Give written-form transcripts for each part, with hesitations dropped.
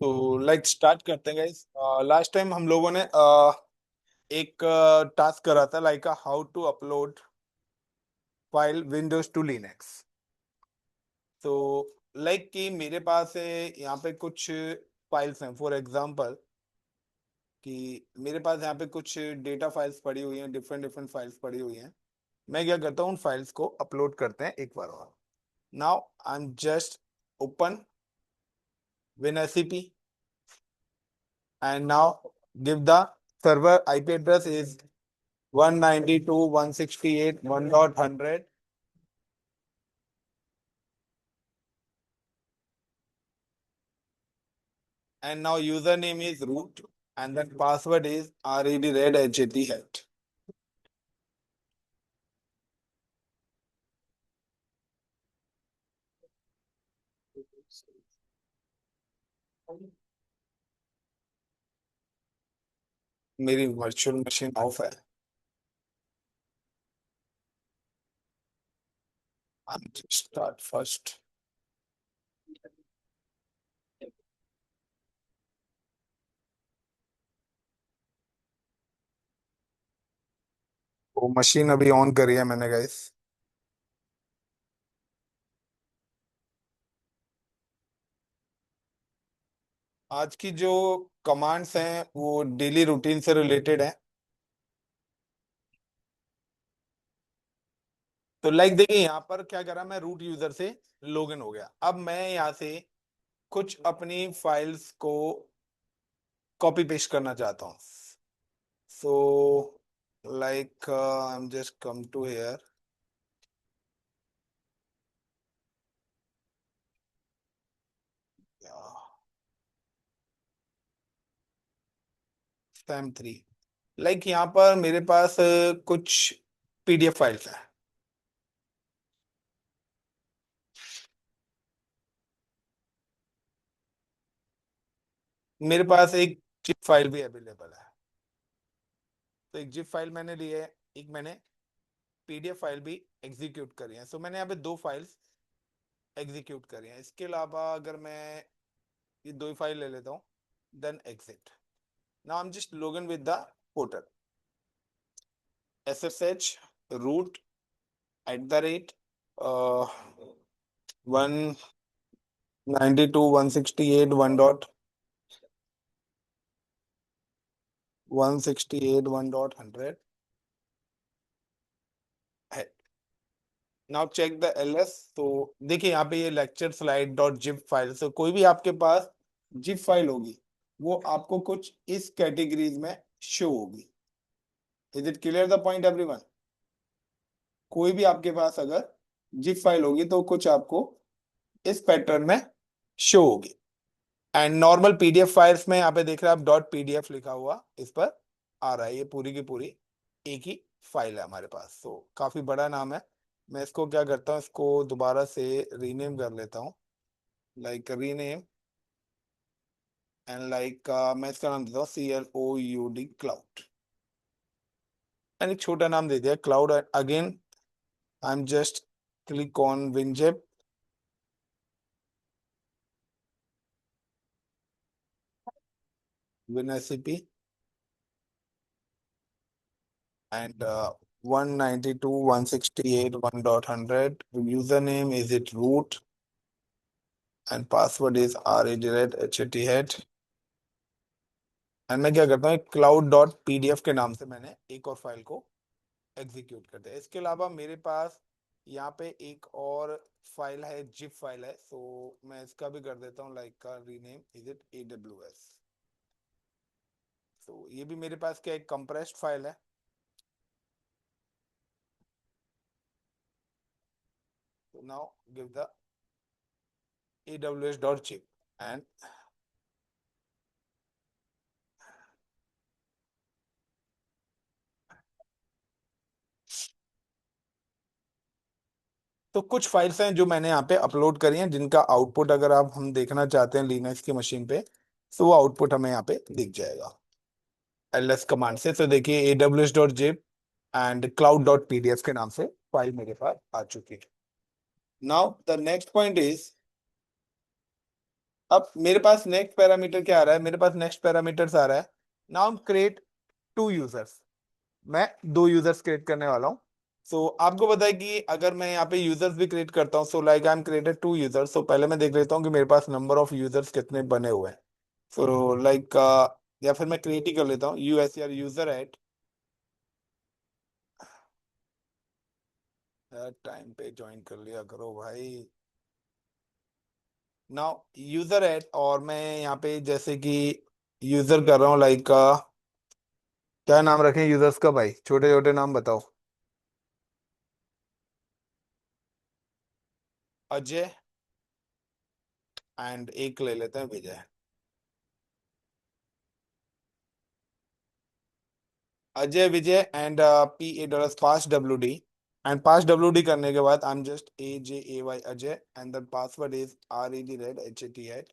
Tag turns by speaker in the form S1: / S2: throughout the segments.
S1: तो स्टार्ट करते हैं गाइस। लास्ट टाइम हम लोगों ने एक टास्क करा था, how to upload file Windows to Linux. तो कि मेरे पास है यहाँ पे कुछ फाइल्स हैं। फॉर एग्जांपल कि मेरे पास यहाँ पे कुछ डेटा फाइल्स पड़ी हुई हैं, डिफरेंट डिफरेंट फाइल्स पड़ी हुई हैं। मैं क्या करता हूँ, उन फाइल्स को अपलोड करते हैं एक बार और। Now I am just open WinSCP and now give the server IP address is 192.168.1.100, and now username is root and then password is redredhat. मेरी वर्चुअल मशीन ऑफ है। Start first. वो machine अभी on करी है मैंने guys. आज की जो कमांड्स हैं वो डेली रूटीन से रिलेटेड है। तो देखिए यहाँ पर क्या करा, मैं रूट यूजर से लॉगिन हो गया। अब मैं यहाँ से कुछ अपनी फाइल्स को कॉपी पेस्ट करना चाहता हूँ। So I am just come to here. Sam three. यहाँ पर मेरे पास कुछ PDF फाइल्स हैं। मेरे पास एक जिप फाइल भी अवेलेबल है। तो एक जिप फाइल मैंने ली है, एक मैंने PDF फाइल भी एग्जीक्यूट करी है। सो मैंने यहाँ पे दो फाइल्स एग्जीक्यूट करी हैं। इसके अलावा अगर मैं ये दो ही फाइल ले लेता हूँ, then exit. Now I am just login with the portal. SSH root @ 192.168.1.100 है। Now check the LS। तो देखिए यहाँ पे ये lecture slide dot zip file से कोई भी आपके पास जिप फाइल होगी वो आपको कुछ इस कैटेगरीज में शो होगी। Is it clear the point everyone? कोई भी आपके पास अगर जिप फाइल होगी तो कुछ आपको इस पैटर्न में शो होगी। एंड नॉर्मल PDF फाइल्स में यहाँ पे देख रहे हैं आप .pdf लिखा हुआ इस पर आ रहा है। ये पूरी की पूरी एक ही फाइल है हमारे पास। तो काफी बड़ा नाम है। मैं इसको क्या करता हूँ, इसको दोबारा से रीनेम कर लेता हूँ। रीनेम एंड मैं इसका नाम देता हूँ CLOUD क्लाउड। एंड एक छोटा नाम दे दिया cloud. Again I am just click on WinZip WinSCP and 192.168.1.100. Username is it root and password is redredhat। And मैं क्या करता हूँ, cloud.pdf के नाम से मैंने एक और फाइल को एग्जीक्यूट कर दिया। इसके अलावा मेरे पास यहाँ पे एक और फाइल है, जिप फाइल है। सो मैं इसका भी कर देता हूँ का रीनेम इज इट AWS। तो ये भी मेरे पास क्या एक कंप्रेस्ड फाइल है। तो now give the aws.zip and तो कुछ फाइल्स हैं जो मैंने यहाँ पे अपलोड करी हैं, जिनका आउटपुट अगर आप हम देखना चाहते हैं लिनक्स की मशीन पे, तो वो आउटपुट हमें यहाँ पे दिख जाएगा LS कमांड से। तो देखिए aws.zip एंड cloud.pdf के नाम से फाइल मेरे पास आ चुकी है। Now the next point is, अब मेरे पास नेक्स्ट पैरामीटर क्या आ रहा है, मेरे पास नेक्स्ट पैरामीटर्स आ रहा है। नाउ क्रिएट टू यूजर्स, मैं दो यूजर्स क्रिएट करने वाला हूँ। सो आपको पता है कि अगर मैं यहाँ पे यूजर्स भी क्रिएट करता हूँ, so like I am created two users, so पहले मैं देख लेता हूँ कि मेरे पास नंबर ऑफ यूजर्स कितने बने हुए हैं। सो लाइक या फिर मैं क्रिएट ही कर लेता हूँ, यूएसआर यूजर एट, टाइम पे ज्वाइन कर लिया करो भाई। नाउ यूजर एड, और मैं यहाँ पे जैसे कि यूजर कर रहा हूँ लाइक क्या नाम रखें यूजर्स का भाई, छोटे छोटे नाम बताओ। अजय, एंड एक ले लेते हैं Vijay. Ajay Vijay and PA pass WD, and pass WD करने के बाद I am just AJAY Ajay, and the password is RED RED HAT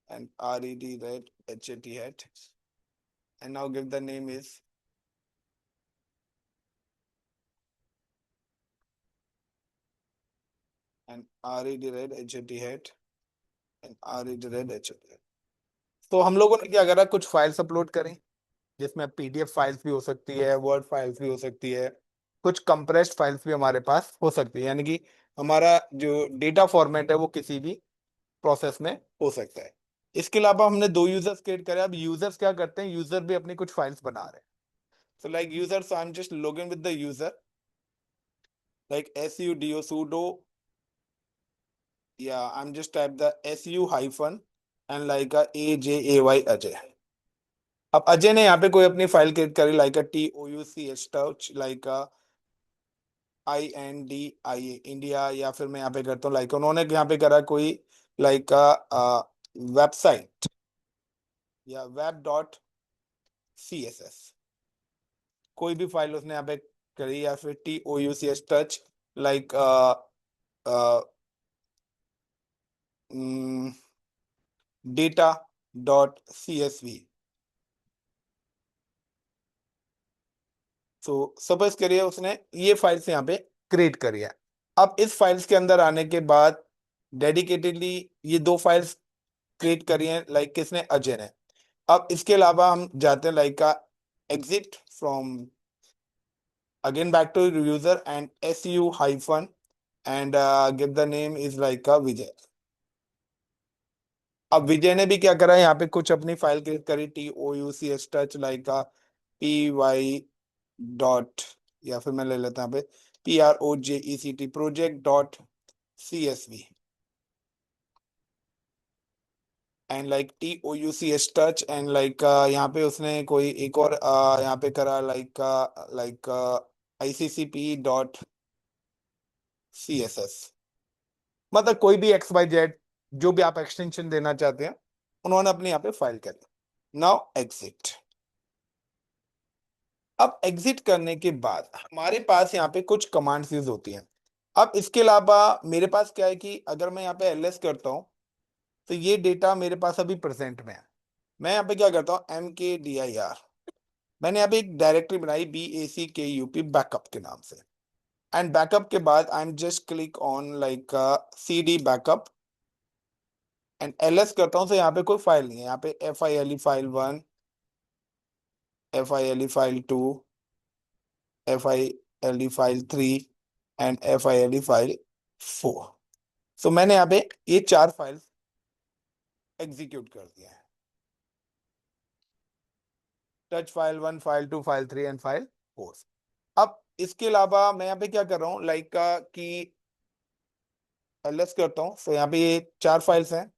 S1: and RED RED HAT, and now give the name is and RED RED HAT and RED RED HAT। तो हम लोगों ने क्या करा, कुछ फाइल्स अपलोड करें, जिसमें PDF files भी हो सकती है, वर्ड फाइल्स भी हो सकती है, कुछ कंप्रेस्ड फाइल्स भी हमारे पास हो सकती है, यानी कि हमारा जो डेटा फॉर्मेट है वो किसी भी प्रोसेस में हो सकता है। इसके अलावा हमने दो यूजर्स क्रिएट करे। अब यूजर्स क्या करते हैं, यूजर भी अपनी कुछ फाइल्स बना रहे हैं। So like users, I am just login with the user, like sudo, या आई am just type the SU hyphen and like AJAY Ajay. अब अजय ने यहाँ पे कोई अपनी फाइल क्रिएट करी, like TOUCH touch, like INDIA India, या फिर मैं यहाँ पे करता हूँ लाइक उन्होंने यहाँ पे करा कोई लाइक वेबसाइट या web.css, कोई भी फाइल उसने यहाँ पे करी, या फिर TOUCH टच, लाइक data.csv। तो सपोज करिए उसने ये फाइल्स यहाँ पे क्रिएट करी है। अब इस फाइल्स के अंदर आने के बाद डेडिकेटेडली ये दो फाइल्स क्रिएट करी हैं, लाइक किसने, अजय ने। अब इसके अलावा हम जाते हैं लाइक का exit from, again back to user and SU hyphen and give the name is like का विजय। अब विजय ने भी क्या करा, यहाँ पे कुछ अपनी फाइल क्रिएट करी, TOUCH टच, लाइक का PY डॉट, या फिर मैं ले लेता हूँ यहाँ पे PROJECT project.CSV, and like TOUCH touch, and like यहाँ पे उसने कोई एक और यहाँ पे करा लाइक ICCP.CSS, मतलब कोई भी XYZ, जो भी आप एक्सटेंशन देना चाहते हैं, उन्होंने अपने यहाँ पे फाइल करी। Now exit. अब एग्जिट करने के बाद हमारे पास यहाँ पे कुछ कमांड्स यूज होती हैं। अब इसके अलावा मेरे पास क्या है कि अगर मैं यहाँ पे LS करता हूँ, तो ये डेटा मेरे पास अभी प्रेजेंट में है। मैं यहाँ पे क्या करता हूँ, MKDIR, मैंने यहाँ पे एक डायरेक्टरी बनाई BACKUP बैकअप के नाम से, एंड बैकअप के बाद I am just click on like CD backup and LS करता हूँ। तो यहाँ पे कोई फाइल नहीं है, यहाँ पे FILE file 1, FILE file 2, FILE file 3 and FILE file 4। सो मैंने यहाँ पे ये चार फाइल एग्जीक्यूट कर दिया है, touch file 1, file 2, file 3 and file 4। अब इसके अलावा मैं यहाँ पे क्या कर रहा हूँ, लाइक का कि LS करता हूँ, तो यहाँ पे ये चार फाइल्स हैं।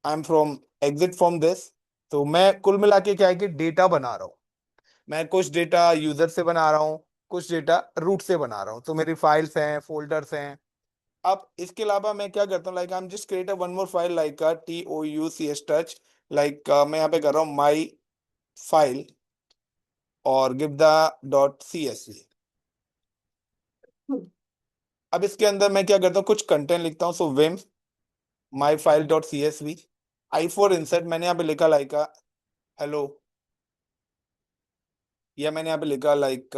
S1: I am from exit from this. तो मैं कुल मिला के क्या है कि डेटा बना रहा हूँ, मैं कुछ डेटा यूजर से बना रहा हूँ, कुछ डेटा रूट से बना रहा हूँ, तो मेरी फाइल्स हैं, फोल्डर्स हैं। अब इसके अलावा मैं क्या करता हूँ, like I am just create one more file like TOUCH touch, like मैं यहाँ पे कर रहा हूँ माई फाइल और गिव द .CSV। अब इसके अंदर मैं क्या करता हूँ, कुछ कंटेंट लिखता हूँ, so vim my file .CSV, I4 insert, मैंने यहाँ पे लिखा लाइक हेलो, या मैंने यहाँ पे लिखा लाइक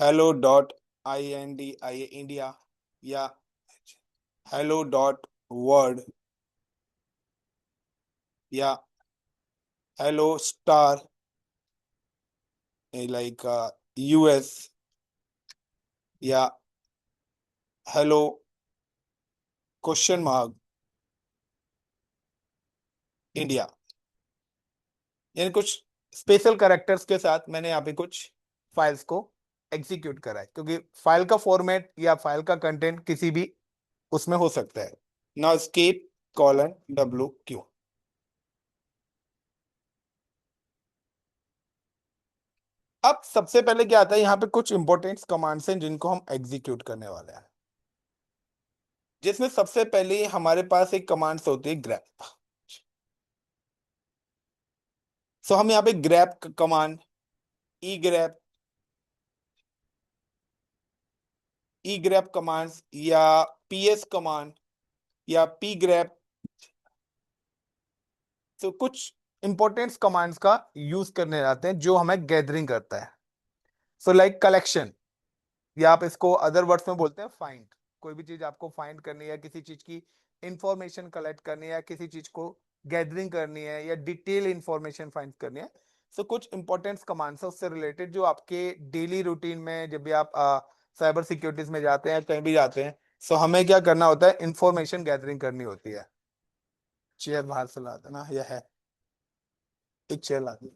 S1: hello.INDIA इंडिया, या हेलो डॉट वर्ड या हेलो स्टार लाइक यूएस या हेलो क्वेश्चन मार्क इंडिया। यानी कुछ स्पेशल कैरेक्टर्स के साथ मैंने यहाँ पे कुछ फाइल्स को एग्जीक्यूट करा है, क्योंकि फाइल का फॉर्मेट या फाइल का कंटेंट किसी भी उसमें हो सकता है। Now escape colon W Q. अब सबसे पहले क्या आता है, यहाँ पे कुछ इंपॉर्टेंट कमांड्स हैं जिनको हम एग्जीक्यूट करने वाले हैं, जिसमें सबसे पहले हमारे पास एक कमांड्स होती है ग्रैप। सो हम यहाँ पे ग्रैप कमांड, ई ग्रैप, ई ग्रैप कमांड्स या पीएस कमांड या पी ग्रैप, तो कुछ इंपॉर्टेंट कमांड्स का यूज करने जाते हैं जो हमें गैदरिंग करता है। सो लाइक कलेक्शन, या आप इसको अदर वर्ड्स में बोलते हैं फाइंड। कोई भी चीज आपको फाइंड करनी है, किसी चीज की इंफॉर्मेशन कलेक्ट करनी है, किसी चीज को गैदरिंग करनी है या डिटेल इंफॉर्मेशन फाइंड करनी है, सो कुछ इंपॉर्टेंट कमांड्स है उससे रिलेटेड जो आपके डेली रूटीन में जब भी आप साइबर सिक्योरिटीज में जाते हैं, कहीं भी जाते हैं, सो हमें क्या करना होता है, इंफॉर्मेशन गैदरिंग करनी होती है। चेयर बाहर से ला देना, यह है एक चेयर ला दी।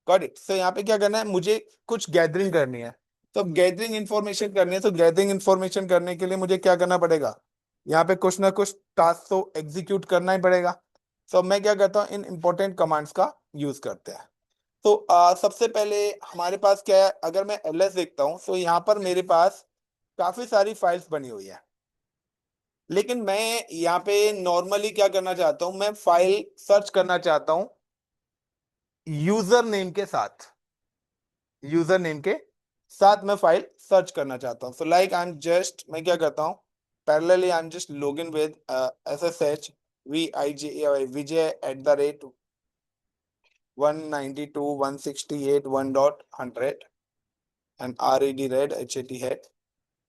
S1: Got it. सो यहाँ पे क्या करना है, मुझे कुछ गैदरिंग करनी है। तो गैदरिंग इंफॉर्मेशन करनी है, तो गैदरिंग इंफॉर्मेशन करने के लिए मुझे क्या करना पड़ेगा, यहाँ पे कुछ ना कुछ टास्क तो एग्जीक्यूट करना ही पड़ेगा। तो मैं क्या करता हूँ, इन इंपॉर्टेंट कमांड्स का यूज करते हैं। तो सबसे पहले हमारे पास क्या है, अगर मैं एलएस देखता हूँ तो यहाँ पर मेरे पास काफी सारी फाइल्स बनी हुई है, लेकिन मैं यहाँ पे नॉर्मली क्या करना चाहता हूँ, मैं फाइल सर्च करना चाहता हूँ यूजर नेम के साथ। यूजर नेम के साथ मैं फाइल सर्च करना चाहता हूँ। So like I am just, मैं क्या करता हूँ, parallelly I am just log in with SSH VIJAY Vijay @192.168 1.100 and RED HAT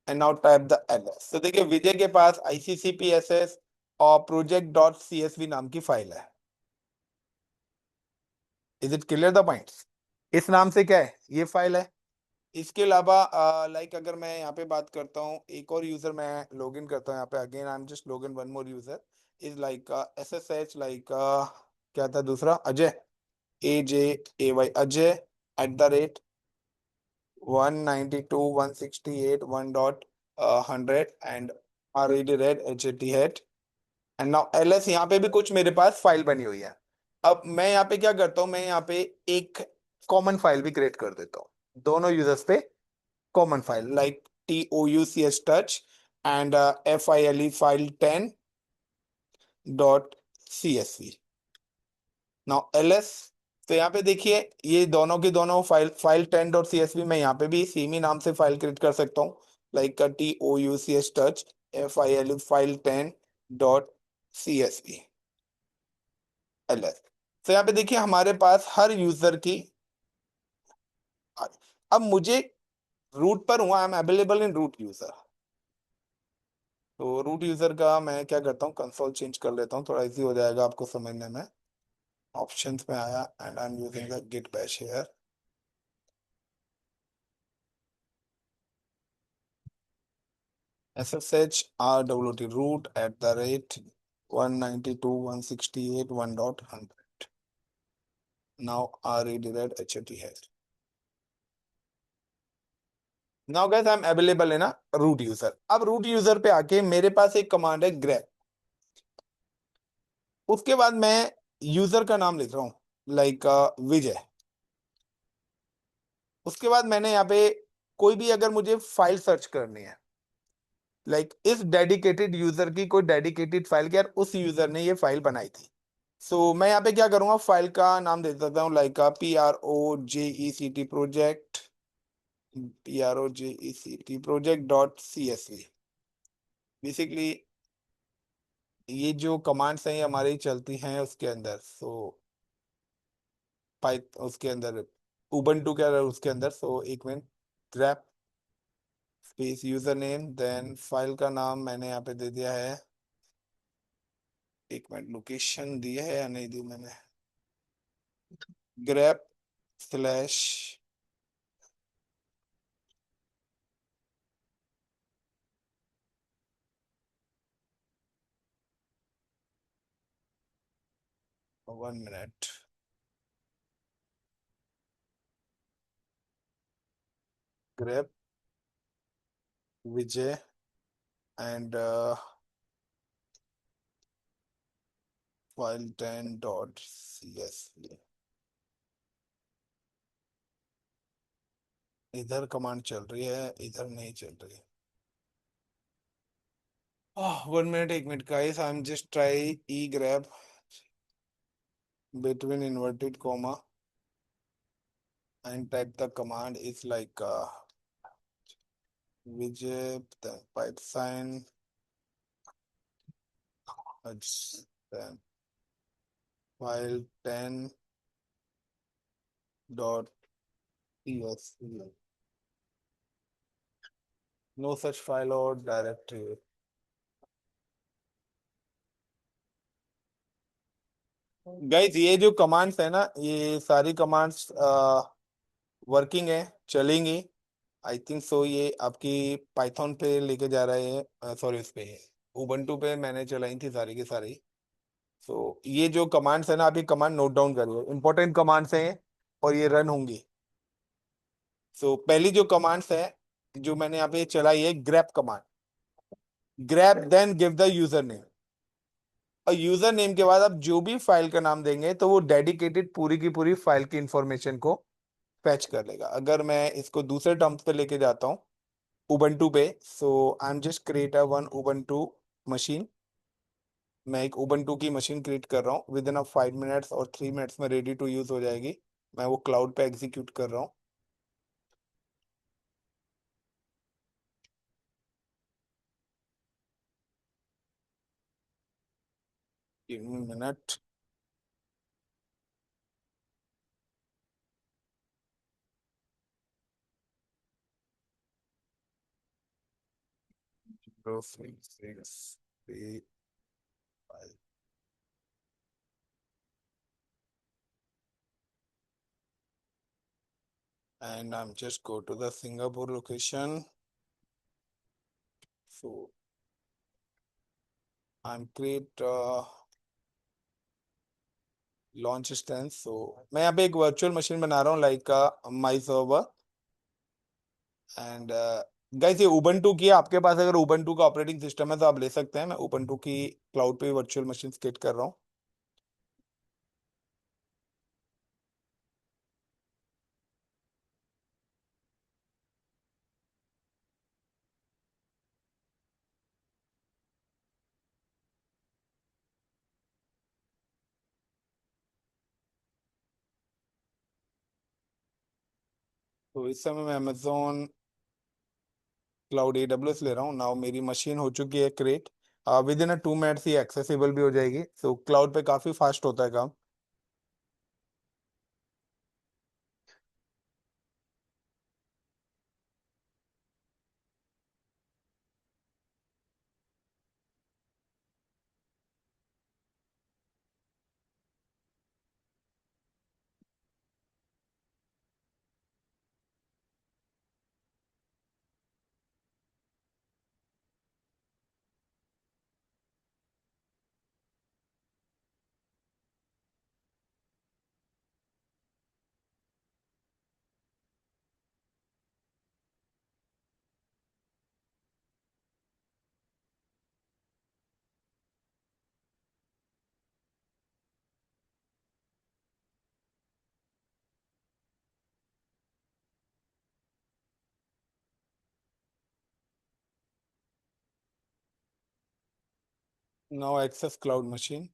S1: and now type the address। तो देखिए विजय के पास ICCPSS और project.csv नाम की फाइल है। Is it clear the points? इस नाम से क्या है, ये फाइल है। इसके अलावा लाइक अगर मैं यहाँ पे बात करता हूँ, एक और यूजर मैं लॉगिन करता हूँ यहाँ पे, again I am just login one more user is like SSH like क्या था दूसरा, Ajay AJAY Ajay @192.168 1.100 and RED and now LS। यहाँ पे भी कुछ मेरे पास फाइल बनी हुई है। अब मैं यहाँ पे क्या करता हूँ, मैं यहाँ पे एक कॉमन फाइल भी क्रिएट कर देता हूँ दोनों यूजर्स पे। common file like TOUCH touch and FILE file 10.csv। now ls, तो यहाँ पे देखिए ये दोनों की दोनों फाइल 10.csv मैं यहाँ पे भी सेम ही नाम से फाइल क्रिएट कर सकता हूँ, like TOUCH touch FILE file 10.csv ls। तो यहाँ पे देखिए हमारे पास हर यूजर की, अब मुझे रूट पर हुआ, I am available in root user. तो रूट यूजर का मैं क्या करता हूँ, कंसोल चेंज कर लेता हूँ, थोड़ा इजी हो जाएगा आपको समझने में। ऑप्शंस में आया and I am using the git bash here. SSH root @192.168 1.100 now redirect HAT। Now guys I am available है ना रूट यूजर। अब रूट यूजर पे आके मेरे पास एक कमांड है ग्रेप। उसके बाद मैं यूजर का नाम लिख रहा हूँ लाइक विजय। उसके बाद मैंने यहाँ पे कोई भी अगर मुझे फाइल सर्च करनी है, लाइक इस डेडिकेटेड यूजर की कोई डेडिकेटेड फाइल, यार उस यूजर ने ये फाइल बनाई थी। सो मैं यहाँ पे क्या करूंगा, फाइल का नाम दे देता हूँ लाइक PROJECT बेसिकली ये जो कमांड्स हैं ये हमारी चलती हैं उसके अंदर। सो पाइथ उसके अंदर उबंटू के अंदर, उसके अंदर। सो एक minute, grep space user name, then file का नाम मैंने यहाँ पे दे दिया है एक मिनट, लोकेशन दी है या नहीं दी मैंने? Grep slash 1 minute. Grep Vijay and file 10.csv। इधर कमांड चल रही है, इधर नहीं चल रही। 1 minute, 1 minute guys, I am just try E grab between inverted comma and type the command is like widget, then pipe sign, then file 10 dot csv. No such file or directory. Guys ये जो commands है ना, ये सारी commands working है, चलेंगी। I think so ये आपकी पाइथन पे लेके जा रहे हैं, सॉरी उस पे उबंटू पे मैंने चलाई थी सारी की सारी। सो ये जो कमांड्स है ना, आप ये कमांड नोट डाउन करिए, इंपॉर्टेंट कमांड्स हैं और ये रन होंगी। सो पहली जो कमांड्स है जो मैंने यहाँ पे चलाई है, grep command. Grep then give the user name, और यूजर नेम के बाद आप जो भी फाइल का नाम देंगे तो वो डेडिकेटेड पूरी की पूरी फाइल की इंफॉर्मेशन को फैच कर लेगा। अगर मैं इसको दूसरे टर्म्स पे लेके जाता हूँ उबंटू पे, so I am just create a one Ubuntu machine. मैं एक उबंटू की मशीन क्रिएट कर रहा हूँ, विद इन 5 मिनट्स और 3 मिनट्स में रेडी टू यूज हो जाएगी। मैं वो क्लाउड पे एग्जीक्यूट कर रहा हूँ। Minute. Zero, 6, 3, 5. And I'm just go to the Singapore location. So I'm create launch instance. So मैं यहाँ पे एक वर्चुअल मशीन बना रहा हूँ, like my server. And guys ये उबंटू की है, आपके पास अगर उबंटू का ऑपरेटिंग सिस्टम है तो आप ले सकते हैं। मैं उबंटू की क्लाउड पे वर्चुअल मशीन क्रिएट कर रहा हूँ। तो इस समय मैं अमेजोन क्लाउड AWS ले रहा हूँ। नाउ मेरी मशीन हो चुकी है create, with in 2 minutes he accessible भी हो जाएगी। सो क्लाउड पे काफी फास्ट होता है काम। Now access cloud machine.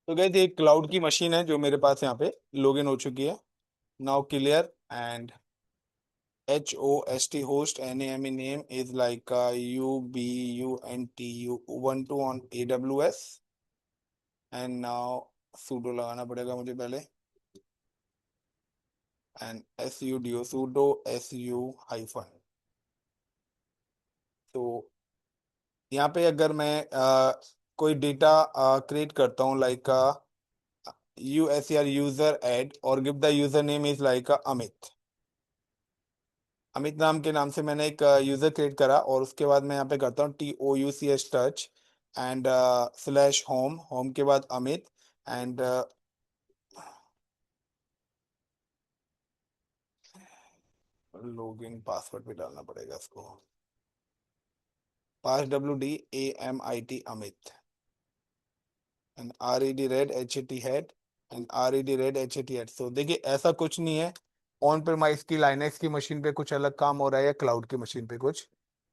S1: तो गए थे, एक क्लाउड की मशीन है जो मेरे पास यहाँ पे लॉगिन हो चुकी है। Now clear and host host name name is like ubuntu on AWS and now sudo लगाना पड़ेगा मुझे पहले and sudo su hyphen। तो यहाँ पे अगर मैं कोई डेटा क्रिएट करता हूँ लाइक USER यूजर एड और give the user name is like Amit. Amit नाम के नाम से मैंने एक यूजर क्रिएट करा और उसके बाद मैं यहाँ पे करता हूँ TOUCH touch and slash home home के बाद अमित एंड लॉगिन पासवर्ड भी डालना पड़ेगा इसको पास WDAMIT Amit and RED red HAT head and RED red HAT head. तो देखिए ऐसा कुछ नहीं है ऑन प्रेमाइस की लाइनक्स की मशीन पे कुछ अलग काम हो रहा है या क्लाउड की मशीन पे कुछ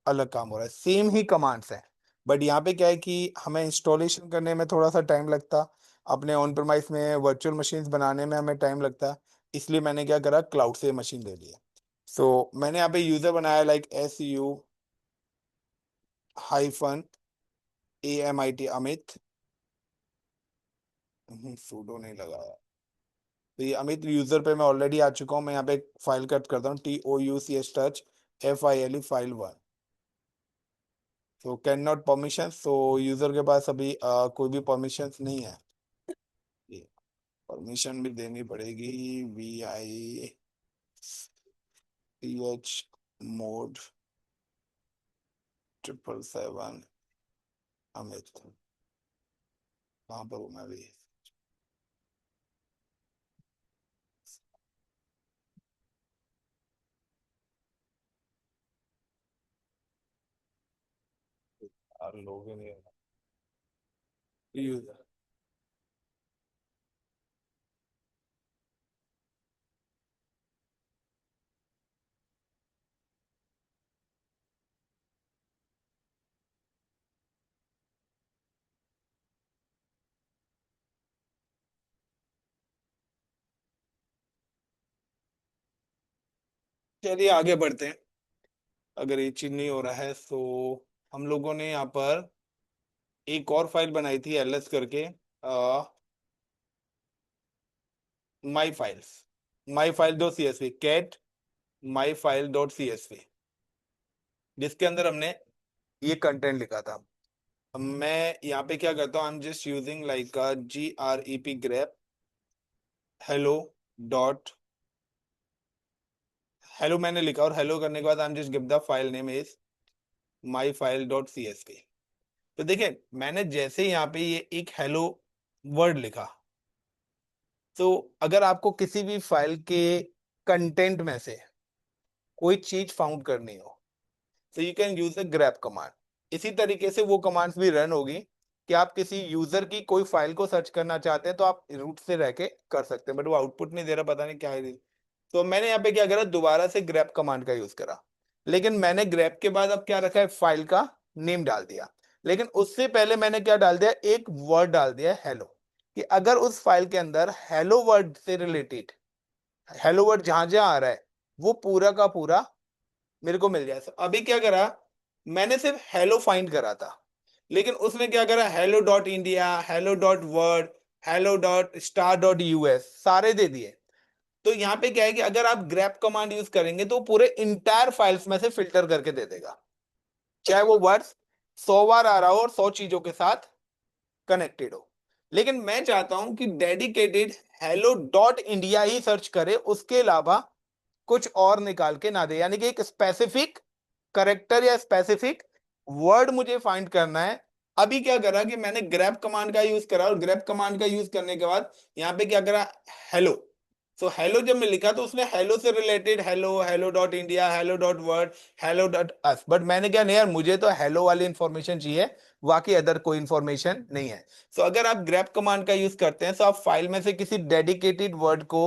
S1: अलग काम हो रहा है सेम ही कमांड्स हैं। बट यहाँ पे क्या है कि हमें इंस्टॉलेशन करने में थोड़ा सा टाइम लगता अपने ऑन प्रेमाइस में वर्चुअल मशीन्स बनाने में हमें टाइम लगता इसलिए मैंने क्या करा क्लाउड से मशीन ले लिया। सो मैंने यहाँ पे यूजर बनाया लाइक SU-AMIT अमित सूडो नहीं लगाया। तो ये अमित यूजर पे मैं ऑलरेडी आ चुका हूँ मैं यहाँ पे फाइल कट करता हूँ TOUCH टच FILE फाइल 1। तो कैन नॉट परमिशन तो यूजर के पास अभी कोई भी परमिशन नहीं है परमिशन भी देनी पड़ेगी VIPH मोड 777 अमित कहाँ पर हूँ मैं अभी यार लोग ही नहीं यूजर। चलिए आगे बढ़ते हैं अगर ये चीज नहीं हो रहा है तो हम लोगों ने यहाँ पर एक और फाइल बनाई थी LS करके my files my file dot CSV cat my file dot CSV जिसके अंदर हमने ये कंटेंट लिखा था। अब मैं यहाँ पे क्या करता हूँ I am just using like GREP grep hello dot hello मैंने लिखा और हेलो करने के बाद I am just give the file name is my file dot CSV। तो देखिए मैंने जैसे यहाँ पे ये एक हेलो वर्ड लिखा तो अगर आपको किसी भी फाइल के कंटेंट में से कोई चीज फाउंड करनी हो तो you can use the grab command. इसी तरीके से वो कमांड्स भी रन होगी कि आप किसी यूजर की कोई फाइल को सर्च करना चाहते हैं तो आप रूट से रह के कर सकते हैं बट वो आउटपुट नहीं दे रहा पता नहीं क्या है। तो मैंने यहाँ पे क्या करा दोबारा से ग्रैब कमांड का यूज करा लेकिन मैंने ग्रैब के बाद अब क्या रखा है फाइल का नेम डाल दिया लेकिन उससे पहले मैंने क्या डाल दिया एक वर्ड डाल दिया हेलो कि अगर उस फाइल के अंदर हेलो वर्ड से रिलेटेड हेलो वर्ड जहां जहां आ रहा है वो पूरा का पूरा मेरे को मिल जाए। अभी क्या करा मैंने सिर्फ हेलो फाइंड करा था लेकिन उसने क्या करा hello dot India hello dot word hello dot star dot US सारे दे दिए। तो यहाँ पे क्या है कि अगर आप ग्रैप कमांड यूज करेंगे तो पूरे इंटायर फाइल्स में से फिल्टर करके दे देगा चाहे वो वर्ड्स 100 बार आ रहा हो और 100 चीजों के साथ कनेक्टेड हो। लेकिन मैं चाहता हूं कि डेडिकेटेड हेलो डॉट इंडिया ही सर्च करे उसके अलावा कुछ और निकाल के ना दे यानी कि एक स्पेसिफिक करेक्टर या स्पेसिफिक वर्ड मुझे फाइंड करना है। अभी क्या करा कि मैंने ग्रैब कमांड का यूज करा और ग्रैब कमांड का यूज करने के बाद यहाँ पे क्या करा हेलो। सो हेलो जब मैं लिखा तो उसने हेलो से related hello hello dot India hello dot word hello dot us but मैंने क्या नहीं यार मुझे तो हेलो वाली इंफॉर्मेशन चाहिए बाकी अदर कोई इंफॉर्मेशन नहीं है। सो अगर आप ग्रैब कमांड का यूज करते हैं तो आप फाइल में से किसी डेडिकेटेड वर्ड को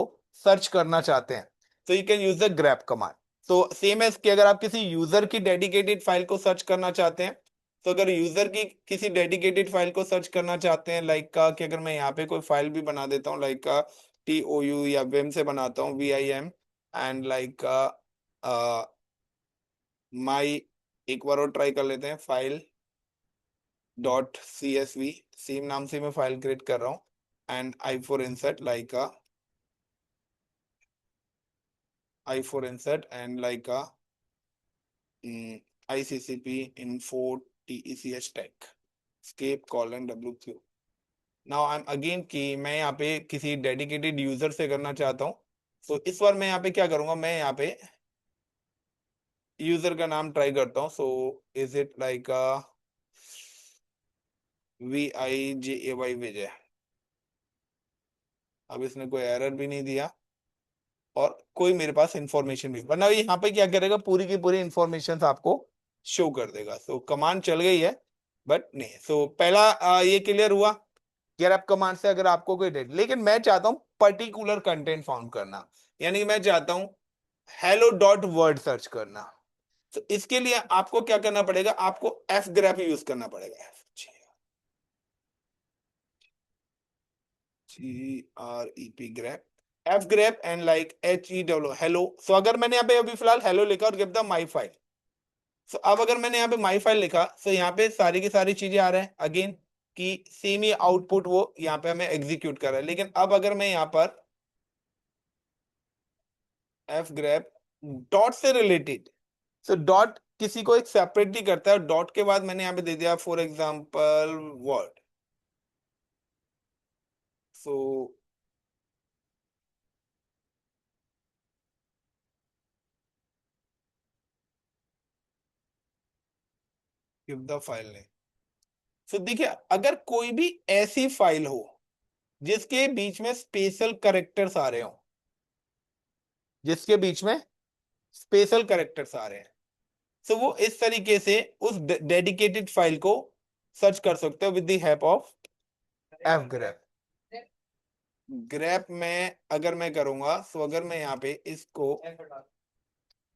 S1: सर्च करना चाहते हैं तो you can use the grab command. तो सेम एज कि अगर आप किसी यूजर की डेडिकेटेड फाइल को सर्च करना चाहते हैं तो अगर यूजर की किसी डेडिकेटेड फाइल को सर्च करना चाहते हैं लाइक का कि अगर मैं यहाँ पे कोई फाइल भी बना देता हूँ लाइक का TOU या विम से बनाता हूँ VIM एंड लाइक माई, एक बार और ट्राई कर लेते हैं, file dot C S V, same नाम से मैं फाइल क्रिएट कर रहा हूँ, and I for insert like a, I for insert and like a ICCP info TECH tech escape colon WQ। Now I am again कि मैं यहाँ पे किसी डेडिकेटेड यूजर से करना चाहता हूँ, तो इस बार मैं यहाँ पे क्या करूंगा, मैं यहाँ पे यूजर का नाम ट्राई करता हूँ। So is it like VIJAY विजय। अब इसने कोई एरर भी नहीं दिया और कोई मेरे पास इंफॉर्मेशन भी, वरना यहाँ पे क्या करेगा, पूरी की पूरी इंफॉर्मेशन आपको शो कर देगा। सो कमांड चल गई है बट नहीं। सो पहला ये क्लियर हुआ कि यार आप कमांड से अगर आपको कोई डेट, लेकिन मैं चाहता हूँ पर्टिकुलर कंटेंट फाउंड करना, यानी कि मैं चाहता हूँ हेलो डॉट वर्ड सर्च करना। तो इसके लिए आपको क्या करना पड़ेगा, आपको एफ ग्रैप यूज करना पड़ेगा, GREP grep, F grep and like HEW hello. So अगर मैंने यहाँ पे अभी फिलहाल हेलो लिखा और give the my file, so अब अगर मैंने यहाँ पे माई फाइल लिखा, तो यहाँ पे सारी की सारी चीजें आ रहे हैं अगेन कि सेम ही आउटपुट वो यहाँ पे हमें एग्जीक्यूट कर रहा है। लेकिन अब अगर मैं यहाँ पर एफ ग्रैप डॉट से रिलेटेड, सो डॉट किसी को एक सेपरेटली करता है, डॉट के बाद मैंने यहाँ पे दे दिया for example word. So give the file name. So देखिए, अगर कोई भी ऐसी फाइल हो जिसके बीच में स्पेशल करेक्टर्स आ रहे हो, जिसके बीच में स्पेशल करेक्टर्स आ रहे हैं, सो वो इस तरीके से उस डेडिकेटेड फाइल को सर्च कर सकते हो with the help of F grab. Grab में अगर मैं करूंगा, तो अगर मैं यहाँ पे इसको,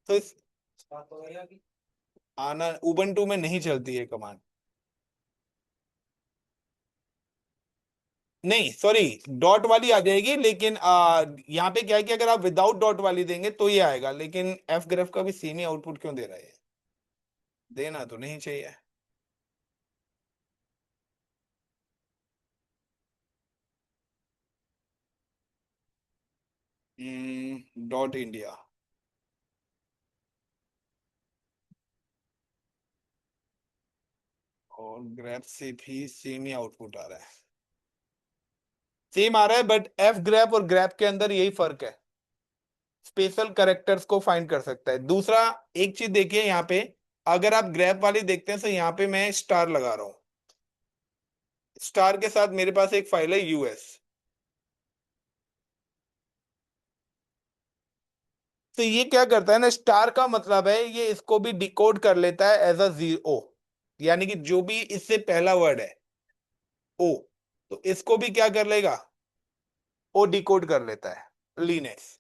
S1: तो इस आना उबंटू में नहीं चलती है कमांड, नहीं सॉरी, डॉट वाली आ जाएगी, लेकिन यहाँ पे क्या है कि अगर आप विदाउट डॉट वाली देंगे तो ये आएगा, लेकिन एफ ग्राफ का भी सेम ही आउटपुट क्यों दे रहा है, देना तो नहीं चाहिए। डॉट इंडिया, और ग्रैप से भी सेम ही आउटपुट आ रहा है, सेम आ रहा है, बट एफ ग्रैप और ग्रैप के अंदर यही फर्क है, स्पेशल करेक्टर्स को फाइंड कर सकता है। दूसरा, एक चीज देखिए यहाँ पे, अगर आप ग्रैप वाली देखते हैं तो यहाँ पे मैं स्टार लगा रहा हूँ, स्टार के साथ मेरे पास एक फाइल है US। तो ये क्या करता है ना, स्टार का मतलब है ये इसको भी डिकोड कर लेता है एज अ जीरो, यानी कि जो भी इससे पहला वर्ड है ओ, तो इसको भी क्या कर लेगा, ओ डिकोड कर लेता है लीनेक्स।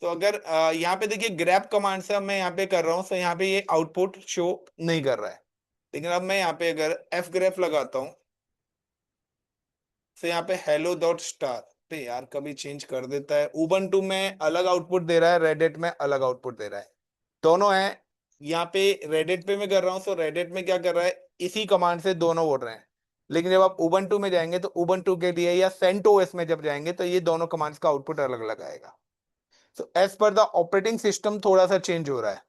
S1: तो अगर यहाँ पे देखिए ग्रैप कमांड से अब मैं यहाँ पे कर रहा हूँ, तो यहाँ पे ये आउटपुट शो नहीं कर रहा है, लेकिन अब मैं यहाँ पे अगर एफ ग्रैप लगाता हूँ, तो यहाँ पे हेलो डॉट स्टार पे यार कभी चेंज कर देता है, उबंटू में अलग आउटपुट दे रहा है, रेडिट में अलग आउटपुट दे रहा है, दोनों है। यहाँ पे रेडिट पे मैं कर रहा हूँ, तो रेडिट में क्या कर रहा है, इसी कमांड से दोनों बोल रहे हैं, लेकिन जब आप उबंटू में जाएंगे तो उबंटू के लिए या सेंटोस में जब जाएंगे तो ये दोनों कमांड्स का आउटपुट अलग अलग आएगा। तो as per the operating system थोड़ा सा चेंज हो रहा है,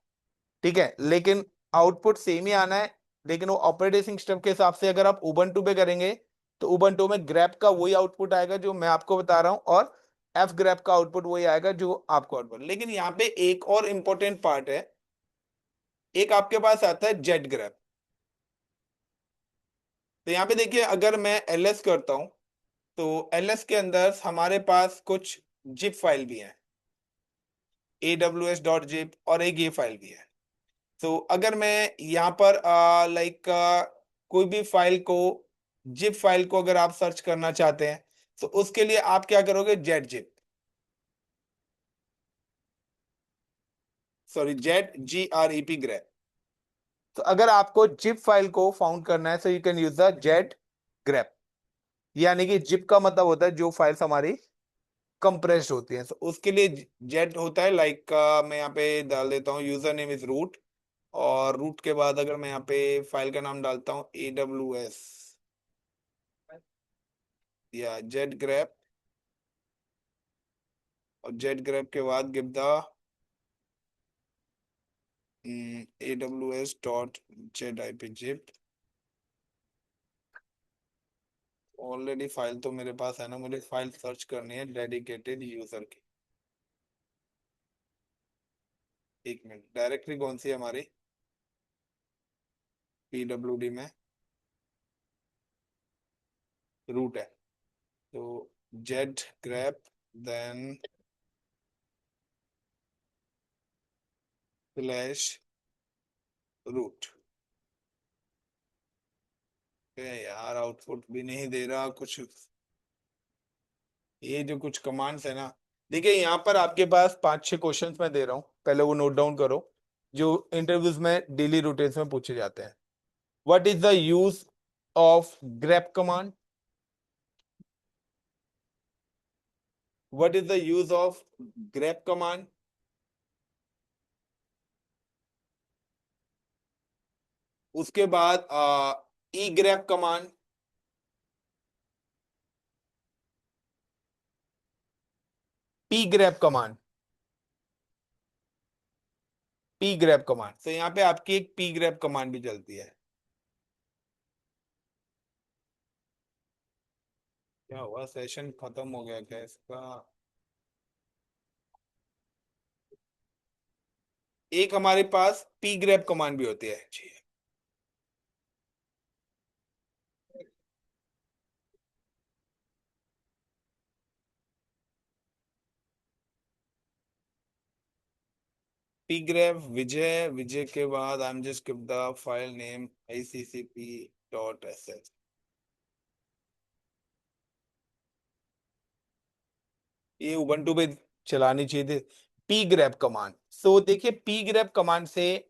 S1: ठीक है, लेकिन आउटपुट सेम ही आना है। लेकिन वो ऑपरेटिंग सिस्टम के हिसाब से अगर आप उबंटू पे करेंगे तो उबंटू में ग्रैप का वही आउटपुट आएगा जो मैं आपको बता रहा हूँ, और एफ ग्रैप का आउटपुट वही आएगा जो आपको आउटपुट। लेकिन यहाँ पे एक और इंपॉर्टेंट पार्ट है, एक आपके पास आता है जेट ग्रैप। तो यहाँ पे देखिए, अगर मैं LS करता हूँ, तो LS के अंदर हमारे पास कुछ जिप फाइल भी है, AWS.zip, और एक ये फाइल भी है। तो अगर मैं यहाँ पर लाइक कोई भी फाइल को, जिप फाइल को अगर आप सर्च करना चाहते हैं, तो उसके लिए आप क्या करोगे, jet zip, sorry jet GREP grab. तो अगर आपको जिप फाइल को फाउंड करना है, तो you can use the jet grab, यानी कि जिप का मतलब होता है जो फाइल्स हमारी कंप्रेस्ड होती हैं। तो उसके लिए जेट होता है, लाइक मैं यहाँ पे डाल देता हूँ यूजर नेम इज रूट, और रूट के बाद अगर मैं यहाँ पे फाइल का नाम डालता हूँ AWS या जेट ग्रैप, और जेट ग्रैप के बाद give the AWS dot jet IP zip. Already file तो मेरे पास है ना, मुझे फाइल सर्च करनी है डेडिकेटेड यूजर की। एक मिनट, डायरेक्टरी कौन सी है हमारी? PWD में रूट है, तो jet grep then slash root. यार आउटपुट भी नहीं दे रहा कुछ, ये जो कुछ कमांड्स है ना। देखिए यहाँ पर आपके पास 5-6 क्वेश्चंस मैं दे रहा हूँ, पहले वो नोट डाउन करो, जो इंटरव्यूज में डेली रूटीन्स में पूछे जाते हैं। What is the use of grep command? What is the use of grep command? उसके बाद E grep command, P grep command, P grep command. तो यहाँ पे आपकी एक पी ग्रैप कमांड भी चलती है। क्या हुआ, सेशन खत्म हो गया क्या इसका? एक हमारे पास पी ग्रैप कमांड भी होती है जी। पी ग्रैप विजय, विजय के बाद I am just give the file name ICCP.sh। ये उबंटू पे चलानी चाहिए थी पी ग्रैप कमांड। सो देखिए पी ग्रैप कमांड से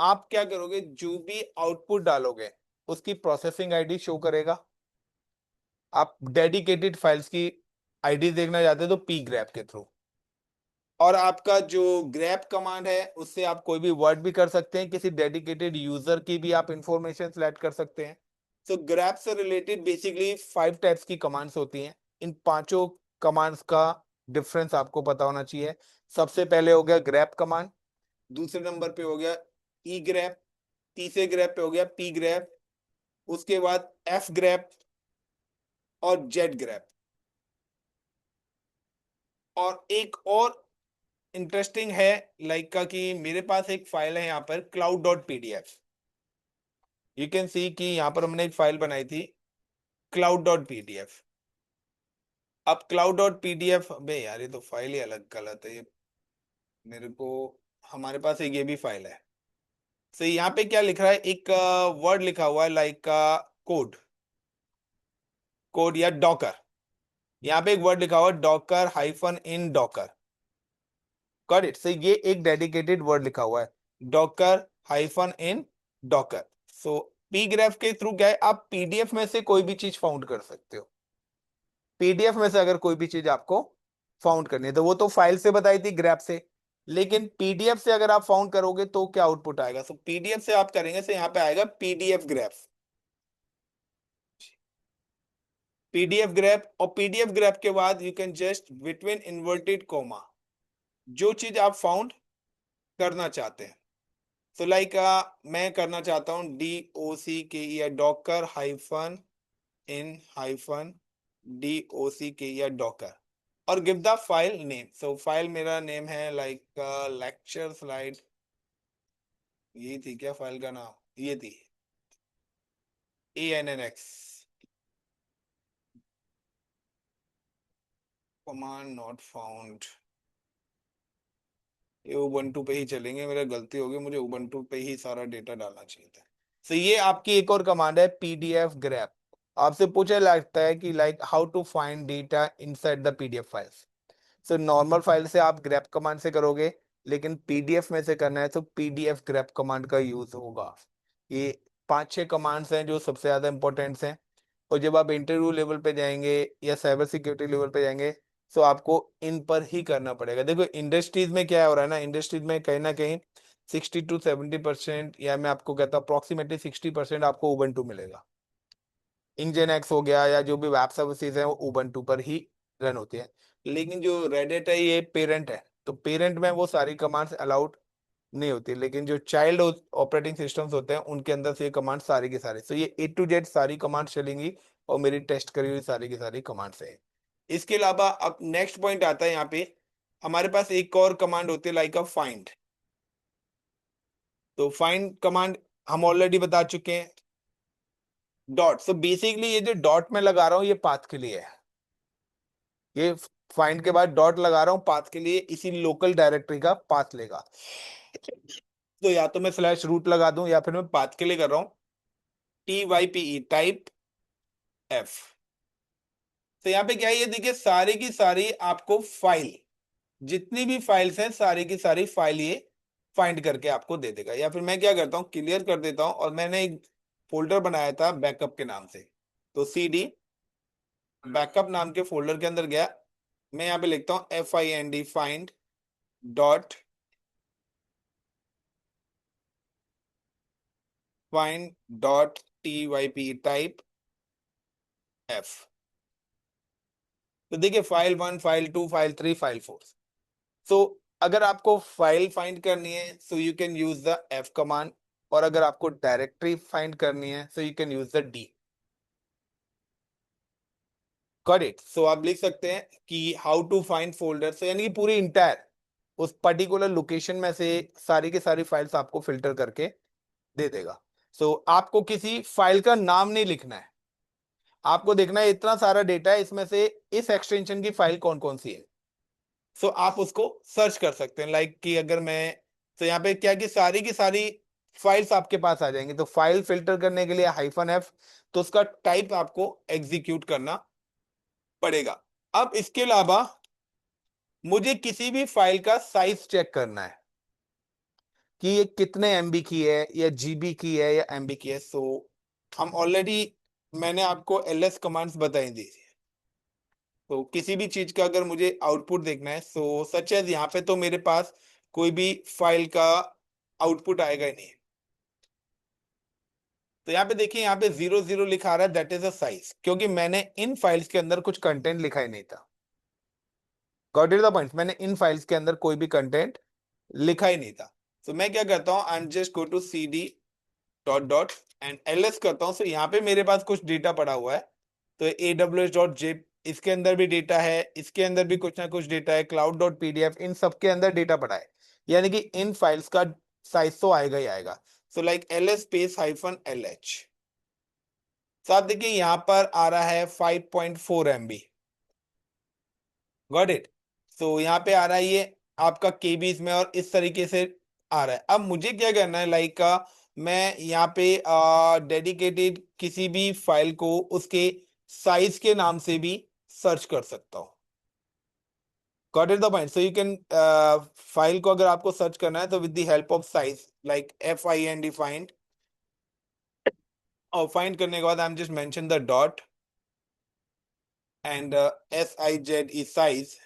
S1: आप क्या करोगे, जो भी आउटपुट डालोगे उसकी प्रोसेसिंग आईडी शो करेगा। आप डेडिकेटेड फाइल्स की आईडी देखना चाहते हो तो पी ग्रैप के थ्रू। और आपका जो ग्रैप कमांड है उससे आप कोई भी वर्ड भी कर सकते हैं, किसी डेडिकेटेड यूजर की भी आप इंफॉर्मेशन सेलेक्ट कर सकते हैं। सो ग्रैप से रिलेटेड बेसिकली 5 टाइप्स की कमांड्स होती हैं। इन पांचों कमांड्स का डिफरेंस आपको पता होना चाहिए। सबसे पहले हो गया ग्रैप कमांड, दूसरे नंबर पे हो गया ई ग्रैप, तीसरे ग्रैप पे हो गया पी ग्रैप, उसके बाद एफ ग्रैप और जेड ग्रैप। और एक और इंटरेस्टिंग है, लाइक का कि मेरे पास एक फाइल है यहाँ पर cloud.pdf। यू कैन सी कि यहाँ पर हमने एक फाइल बनाई थी cloud.pdf। अब cloud.pdf बे यार ये तो फाइल ही अलग गलत है ये मेरे को। हमारे पास एक ये भी फाइल है। तो यहाँ पे क्या लिख रहा है, एक वर्ड लिखा हुआ है लाइक कोड, कोड या डॉकर। यहाँ पे एक वर्ड लिखा हुआ है Docker hyphen in Docker. Got it. So ये एक डेडिकेटेड वर्ड लिखा हुआ है Docker hyphen in Docker. So P graph के थ्रू क्या है, आप पीडीएफ में से कोई भी चीज फाउंड कर सकते हो। पीडीएफ में से अगर कोई भी चीज आपको फाउंड करनी है तो वो तो फाइल से बताई थी ग्रैप से, लेकिन पीडीएफ से अगर आप फाउंड करोगे तो क्या आउटपुट आएगा? सो पीडीएफ से आप करेंगे तो यहाँ पे आएगा पीडीएफ ग्राफ। पीडीएफ ग्राफ, और पीडीएफ ग्राफ के बाद you can just between inverted coma जो चीज आप फाउंड करना चाहते हैं। तो लाइक मैं करना चाहता हूँ DOCK या डॉकर हाइफन इन हाइफन DOCK या डॉकर, और give the file name. So file मेरा नेम है लाइक लेक्चर स्लाइड, यही थी क्या फाइल का नाम? ये थी ANNX। कमांड नॉट फाउंड, ये उबंटू पे ही चलेंगे, मेरा गलती होगी, मुझे उबंटू पे ही सारा डेटा डालना चाहिए था। तो ये आपकी एक और कमांड है PDF ग्रैप। आपसे पूछा लगता है कि like how to find data inside the PDF files. So normal file से आप ग्रैप कमांड से करोगे, लेकिन पीडीएफ में से करना है तो पीडीएफ ग्रैप कमांड का यूज होगा। ये 5-6 कमांड्स हैं जो सबसे ज्यादा इंपॉर्टेंट्स हैं। और जब आप इंटरव्यू लेवल पे जाएंगे या साइबर सिक्योरिटी लेवल पे जाएंगे, सो आपको इन पर ही करना पड़ेगा। देखो इंडस्ट्रीज में क्या हो रहा है ना, इंडस्ट्रीज में कहीं ना कहीं 60 to 70%, या मैं आपको कहता हूँ अप्रोक्सीमेटली 60% आपको उबंटू मिलेगा। इंजन एक्स हो गया या जो भी वेब सर्विसेज है वो उबंटू पर ही रन होती है। लेकिन जो रेडिट है ये पेरेंट है, तो पेरेंट में वो सारी कमांड्स अलाउड नहीं होती, लेकिन जो चाइल्ड ऑपरेटिंग सिस्टम्स होते हैं उनके अंदर से ये कमांड सारी की सारी, तो ये A to Z सारी कमांड चलेंगी और मेरी टेस्ट करी हुई सारी की सारी कमांड्स है। इसके अलावा अब नेक्स्ट पॉइंट आता है यहाँ पे, हमारे पास एक और कमांड होती है लाइक अ फाइंड। तो फाइंड कमांड हम ऑलरेडी बता चुके हैं। डॉट, सो बेसिकली ये जो डॉट में लगा रहा हूँ ये पाथ के लिए है। ये फाइंड के बाद डॉट लगा रहा हूँ पाथ के लिए, इसी लोकल डायरेक्टरी का पाथ लेगा। तो या तो मैं स्लैश रूट लगा दूं या फिर मैं पाथ के लिए कर रहा हूँ TYPE टाइप F। तो यहाँ पे क्या है, ये देखिए सारी की सारी आपको फाइल, जितनी भी फाइल्स हैं सारी की सारी फाइल ये फाइंड करके आपको दे देगा। या फिर मैं क्या करता हूँ, क्लियर कर देता हूँ, और मैंने एक फोल्डर बनाया था बैकअप के नाम से, तो CD बैकअप नाम के फोल्डर के अंदर गया, मैं यहाँ पे लिखता हूँ FIND find dot find dot TYP type F। तो देखिए file 1, file 2, file 3, file 4। So अगर आपको फाइल फाइंड करनी है so you can use the F command, और अगर आपको डायरेक्टरी फाइंड करनी है so you can use the D। Got it. So आप लिख सकते हैं कि how to find folder, so यानी कि पूरी इंटायर उस पर्टिकुलर लोकेशन में से सारी की सारी फाइल्स आपको फिल्टर करके दे देगा। सो आपको किसी फाइल का नाम नहीं लिखना है, आपको देखना है इतना सारा डेटा है, इसमें से इस एक्सटेंशन की फाइल कौन कौन सी है। सो आप उसको सर्च कर सकते हैं, लाइक कि अगर मैं, तो यहाँ पे क्या कि सारी की सारी फाइल्स आपके पास आ जाएंगी। तो फाइल फिल्टर करने के लिए -F, तो उसका टाइप आपको एग्जीक्यूट करना पड़ेगा। अब इसके अलावा मुझे किसी भी फाइल का साइज चेक करना है कि ये कितने MB की है या GB की है या MB की है। सो हम ऑलरेडी, मैंने आपको LS कमांड्स बताई थी। तो किसी भी चीज का अगर मुझे आउटपुट देखना है, सो सच एज यहाँ पे तो मेरे पास कोई भी फाइल का आउटपुट आएगा ही नहीं। तो यहाँ पे देखिए, यहाँ पे 00 लिखा रहा है, दैट इज अ साइज, क्योंकि मैंने इन फाइल्स के अंदर कुछ कंटेंट लिखा ही नहीं था। गॉट इट द पॉइंट, मैंने इन फाइल्स के अंदर कोई भी कंटेंट लिखा ही नहीं था। तो मैं क्या करता हूँ, I am just go to CD dot dot and LS करता हूँ। सो यहाँ पे मेरे पास कुछ डेटा पड़ा हुआ है, तो AWS.zip, इसके अंदर भी डेटा है, इसके अंदर भी कुछ ना कुछ डेटा है, cloud.pdf, इन सब के अंदर डेटा पड़ा है, यानी कि इन फाइल्स का साइज तो आएगा ही आएगा। So like LS space -LH। साथ देखिए यहाँ पर आ रहा है 5.4 MB। Got it. सो यहाँ पे आ रहा है ये आपका केबीज में, और इस तरीके से आ रहा है। अब मुझे क्या करना है, लाइक मैं यहाँ पे डेडिकेटेड किसी भी फाइल को उसके साइज के नाम से भी सर्च कर सकता हूँ। Got it the point. So you can, file को अगर आपको सर्च करना है तो with the help of size, like FIND find, और फाइंड करने के बाद I am just mention the dot and SIZ size,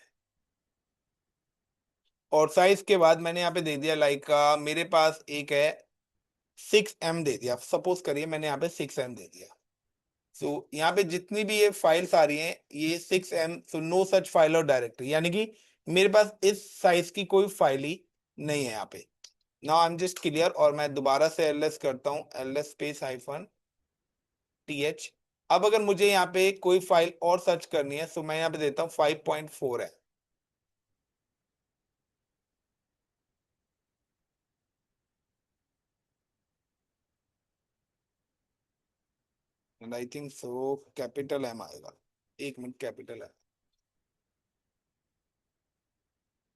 S1: और साइज के बाद मैंने यहाँ पे दे दिया लाइक मेरे पास एक है 6M दे दिया, सपोज करिए मैंने यहाँ पे 6M दे दिया। सो यहाँ पे जितनी भी ये फाइल्स आ रही हैं ये 6M, so no such file और डायरेक्टरी, यानी कि मेरे पास इस साइज की कोई फाइल ही नहीं है यहाँ पे। Now I am just clear, और मैं दोबारा से LS करता हूँ, LS स्पेस -TH। अब अगर मुझे यहाँ पे कोई फाइल और सर्च करनी है, सो मैं यहाँ पे देता हूँ 5.4 है, and I think so capital M आएगा। एक मिनट, कैपिटल है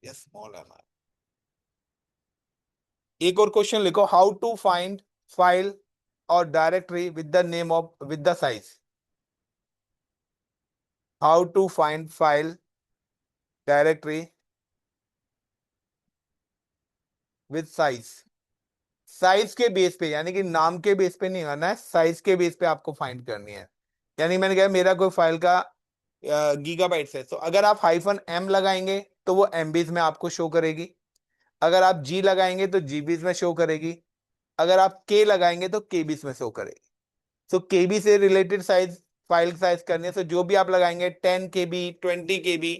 S1: या स्मॉल M? एक और क्वेश्चन लिखो, हाउ टू फाइंड फाइल और directory with the name of with the size. How to find file directory with size. Size के base पे, यानी कि नाम के बेस पे नहीं करना है, साइज के बेस पे आपको फाइंड करनी है। यानी मैंने कहा मेरा कोई फाइल का गीगाबाइट्स है। तो अगर आप हाइफन एम लगाएंगे तो वो एमबीज में आपको शो करेगी, अगर आप जी लगाएंगे तो जीबीज में शो करेगी, अगर आप के लगाएंगे तो केबीज में शो करेगी। तो केबी से रिलेटेड साइज, फाइल साइज करने से जो भी आप लगाएंगे 10 KB 20 KB,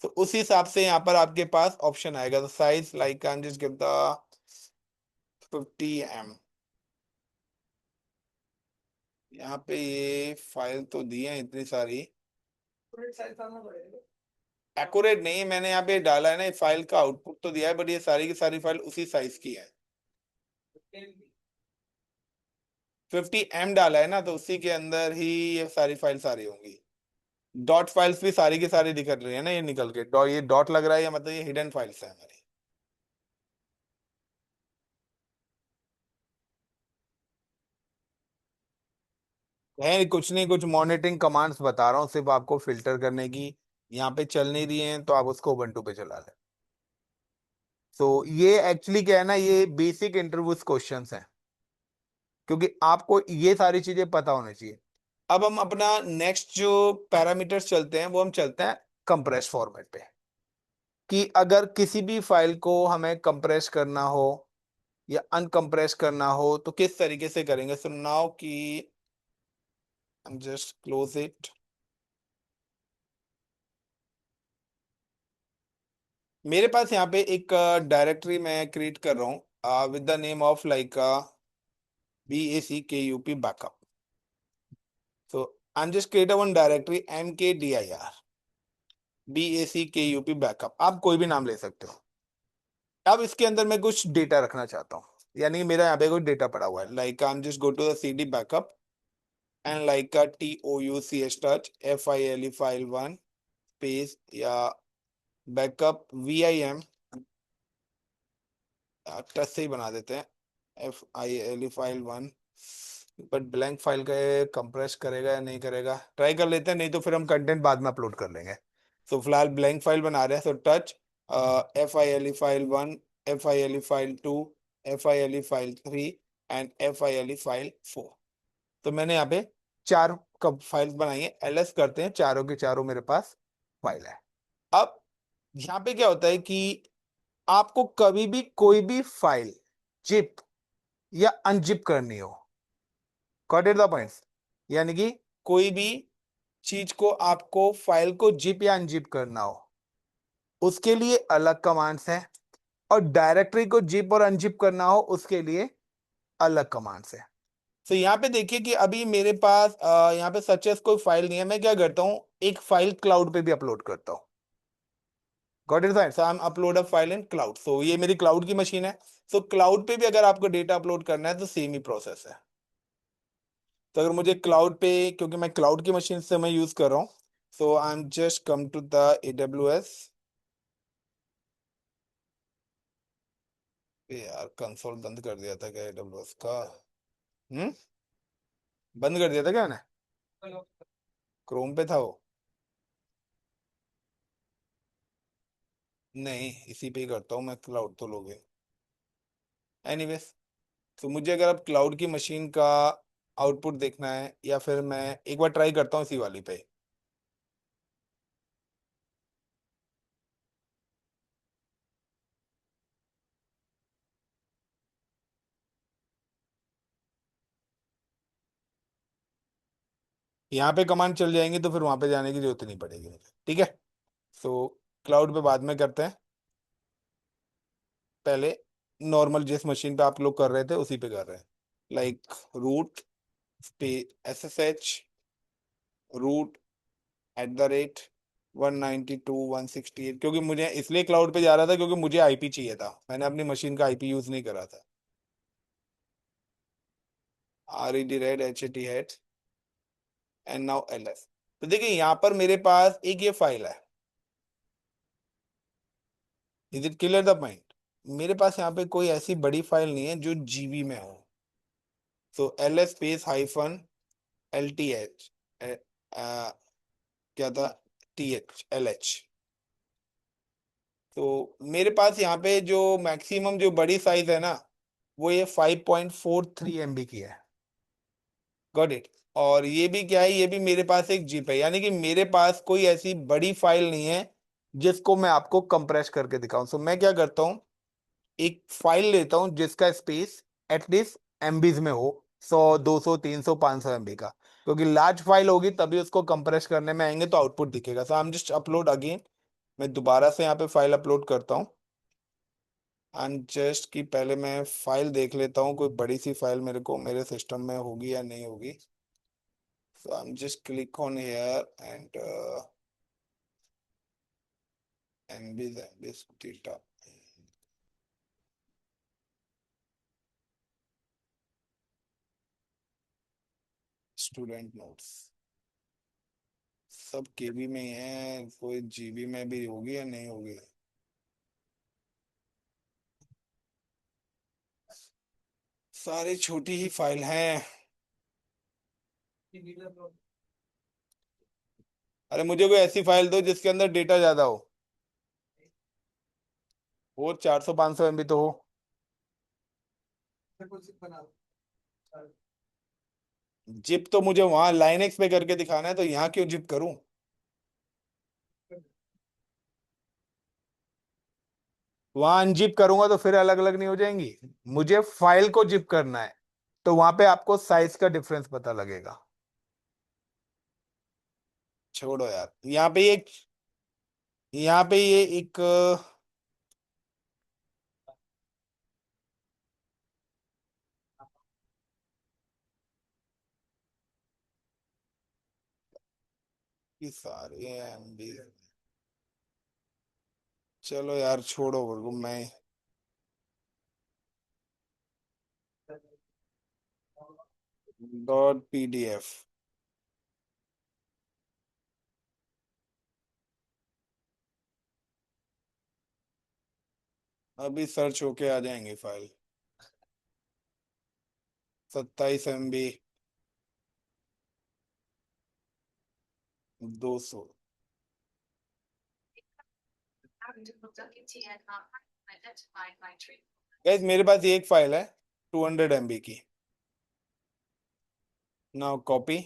S1: तो उस हिसाब से यहाँ पर आपके पास ऑप्शन आएगा। तो size like I am just give the 50 M। यहाँ पे ये फाइल तो दी है इतनी सारी, एक्यूरेट नहीं है, मैंने यहाँ पे डाला है ना फाइल का आउटपुट तो दिया है, बट ये सारी की सारी फाइल उसी साइज की है। 50 M डाला है ना, तो उसी के अंदर ही ये सारी फाइल सारी होंगी। डॉट फाइल्स भी सारी की सारी दिख रही है ना, ये निकल के ये डॉट लग रहा है, या मतलब ये हिडन फाइल्स है हमारी। है कुछ नहीं, कुछ मॉनिटरिंग कमांड्स बता रहा हूँ सिर्फ आपको फिल्टर करने की। यहाँ पे चल नहीं रही हैं तो आप उसको उबंटू पे चला लें। तो ये एक्चुअली क्या है ना, ये बेसिक इंटरव्यूज क्वेश्चंस हैं, क्योंकि आपको ये सारी चीजें पता होनी चाहिए। अब हम अपना नेक्स्ट जो पैरामीटर्स चलते हैं वो हम चलते हैं कंप्रेस फॉर्मेट पे, कि अगर किसी भी फाइल को हमें कंप्रेस करना हो या अनकंप्रेस करना हो तो किस तरीके से करेंगे। सो नाउ की जस्ट क्लोज इट। मेरे पास यहाँ पे एक डायरेक्टरी मैं क्रिएट कर रहा हूँ with the name of like BACKUP backup. So I am just create one directory MKDIR BACKUP backup, आप कोई भी नाम ले सकते हो। अब इसके अंदर मैं कुछ डेटा रखना चाहता हूँ, यानी कि मेरा यहाँ पे कोई डेटा पड़ा हुआ है, like I am just go to the CD backup and like का TOUCH touch FILE file one space या बैकअप VIM टच से ही बना देते हैं, FILE file one. But blank file का कंप्रेस करेगा या नहीं करेगा, ट्राई कर लेते हैं, नहीं तो फिर हम कंटेंट बाद में अपलोड कर लेंगे। तो फिलहाल ब्लैंक फाइल बना रहे हैं, तो touch FILE file one, FILE file two, FILE file three and FILE file four. तो मैंने यहाँ पे चार कब फाइल्स बनाई है, LS करते हैं, चारों के चारों मेरे पास फाइल है। अब यहाँ पे क्या होता है कि आपको कभी भी कोई भी फाइल जिप या अनजिप करनी हो, गॉट इट द पॉइंट्स, यानी कि कोई भी चीज को आपको फाइल को जिप या अनजिप करना हो उसके लिए अलग कमांड्स हैं, और डायरेक्टरी को जिप और अनजिप करना हो उसके लिए अलग कमांड्स हैं। तो यहाँ पे देखिए कि अभी मेरे पास यहाँ पे सच एस कोई फाइल नहीं है, मैं क्या करता हूँ एक फाइल क्लाउड पे भी अपलोड करता हूँ। Got it, so I am upload a file in cloud. So ये मेरी क्लाउड की मशीन है। सो क्लाउड पे भी अगर आपको डेटा अपलोड करना है तो सेम ही प्रोसेस है। तो अगर मुझे क्लाउड पे, क्योंकि मैं क्लाउड की मशीन से मैं यूज कर रहा हूँ, so I am just come to the AWS। यार कंसोल बंद कर दिया था क्या AWS का? हम्म, बंद कर दिया था क्या मैंने? क्रोम पे था वो? नहीं, इसी पे ही करता हूँ मैं क्लाउड तो लोगे। एनीवेज, तो मुझे अगर अब क्लाउड की मशीन का आउटपुट देखना है, या फिर मैं एक बार ट्राई करता हूँ इसी वाली पे। यहाँ पे कमांड चल जाएंगे तो फिर वहां पे जाने की जरूरत नहीं पड़ेगी मुझे, ठीक है। सो क्लाउड पे बाद में करते हैं, पहले नॉर्मल जिस मशीन पे आप लोग कर रहे थे उसी पे कर रहे हैं, लाइक रूट पे SSH रूट @ 192.168, क्योंकि मुझे इसलिए क्लाउड पे जा रहा था क्योंकि मुझे IP चाहिए था, मैंने अपनी मशीन का IP यूज नहीं करा था। RED red HAT head and now LS। तो देखिए यहाँ पर मेरे पास एक ये फाइल है, is it clear the point? मेरे पास यहाँ पे कोई ऐसी बड़ी फाइल नहीं है जो GB में हो। तो LS स्पेस हाइफन LTH क्या था, TH LH। तो मेरे पास यहाँ पे जो मैक्सिमम जो बड़ी साइज है ना, वो ये 5.43 MB की है। Got it. और ये भी क्या है, ये भी मेरे पास एक जिप है, यानी कि मेरे पास कोई ऐसी बड़ी फाइल नहीं है जिसको मैं आपको कंप्रेस करके दिखाऊं। सो मैं क्या करता हूँ, एक फाइल लेता हूँ जिसका स्पेस एटलीस्ट एमबीज में हो, 100 200 300 500 MB का, क्योंकि लार्ज फाइल होगी तभी उसको कंप्रेस करने में आएंगे तो आउटपुट दिखेगा। So I am just upload again. मैं दोबारा से यहाँ पे फाइल अपलोड करता हूँ। आई एम जस्ट कि पहले मैं फाइल देख लेता हूँ कोई बड़ी सी फाइल मेरे को मेरे सिस्टम में होगी या नहीं होगी। So I am just click on here and MBs data, student notes, सब केबी में ही है, कोई जीबी में भी होगी या नहीं होगी। सारी छोटी ही फाइल हैं। अरे मुझे कोई ऐसी फाइल दो जिसके अंदर डेटा ज्यादा हो, वो 400 500 MB तो हो। जिप तो मुझे वहां लाइनेक्स पे करके दिखाना है, तो यहाँ क्यों जिप करूं। वहां अनजिप करूंगा तो फिर अलग अलग नहीं हो जाएंगी। मुझे फाइल को जिप करना है, तो वहां पे आपको साइज का डिफरेंस पता लगेगा। छोड़ो यार, यहाँ पे ये एक ये सारे MB। चलो यार छोड़ो, वो मैं .pdf। अभी सर्च होके आ जाएंगे फाइल। 27 MB, 200। गाइस मेरे पास ये एक फाइल है 200 MB की। नाउ कॉपी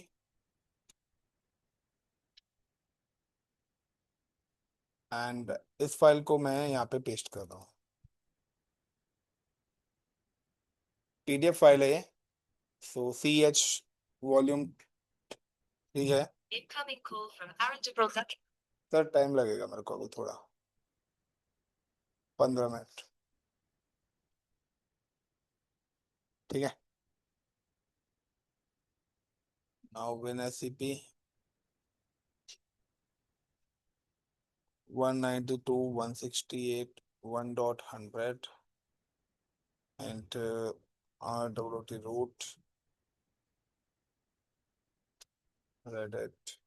S1: एंड इस फाइल को मैं यहाँ पे पेस्ट कर रहा हूँ। PDF फाइल है ये। सो वॉल्यूम 3 है। सर टाइम लगेगा मेरे को अभी थोड़ा, 15 मिनट। ठीक है। Now WinSCP 192.168 1.100 and RWT root Reddit।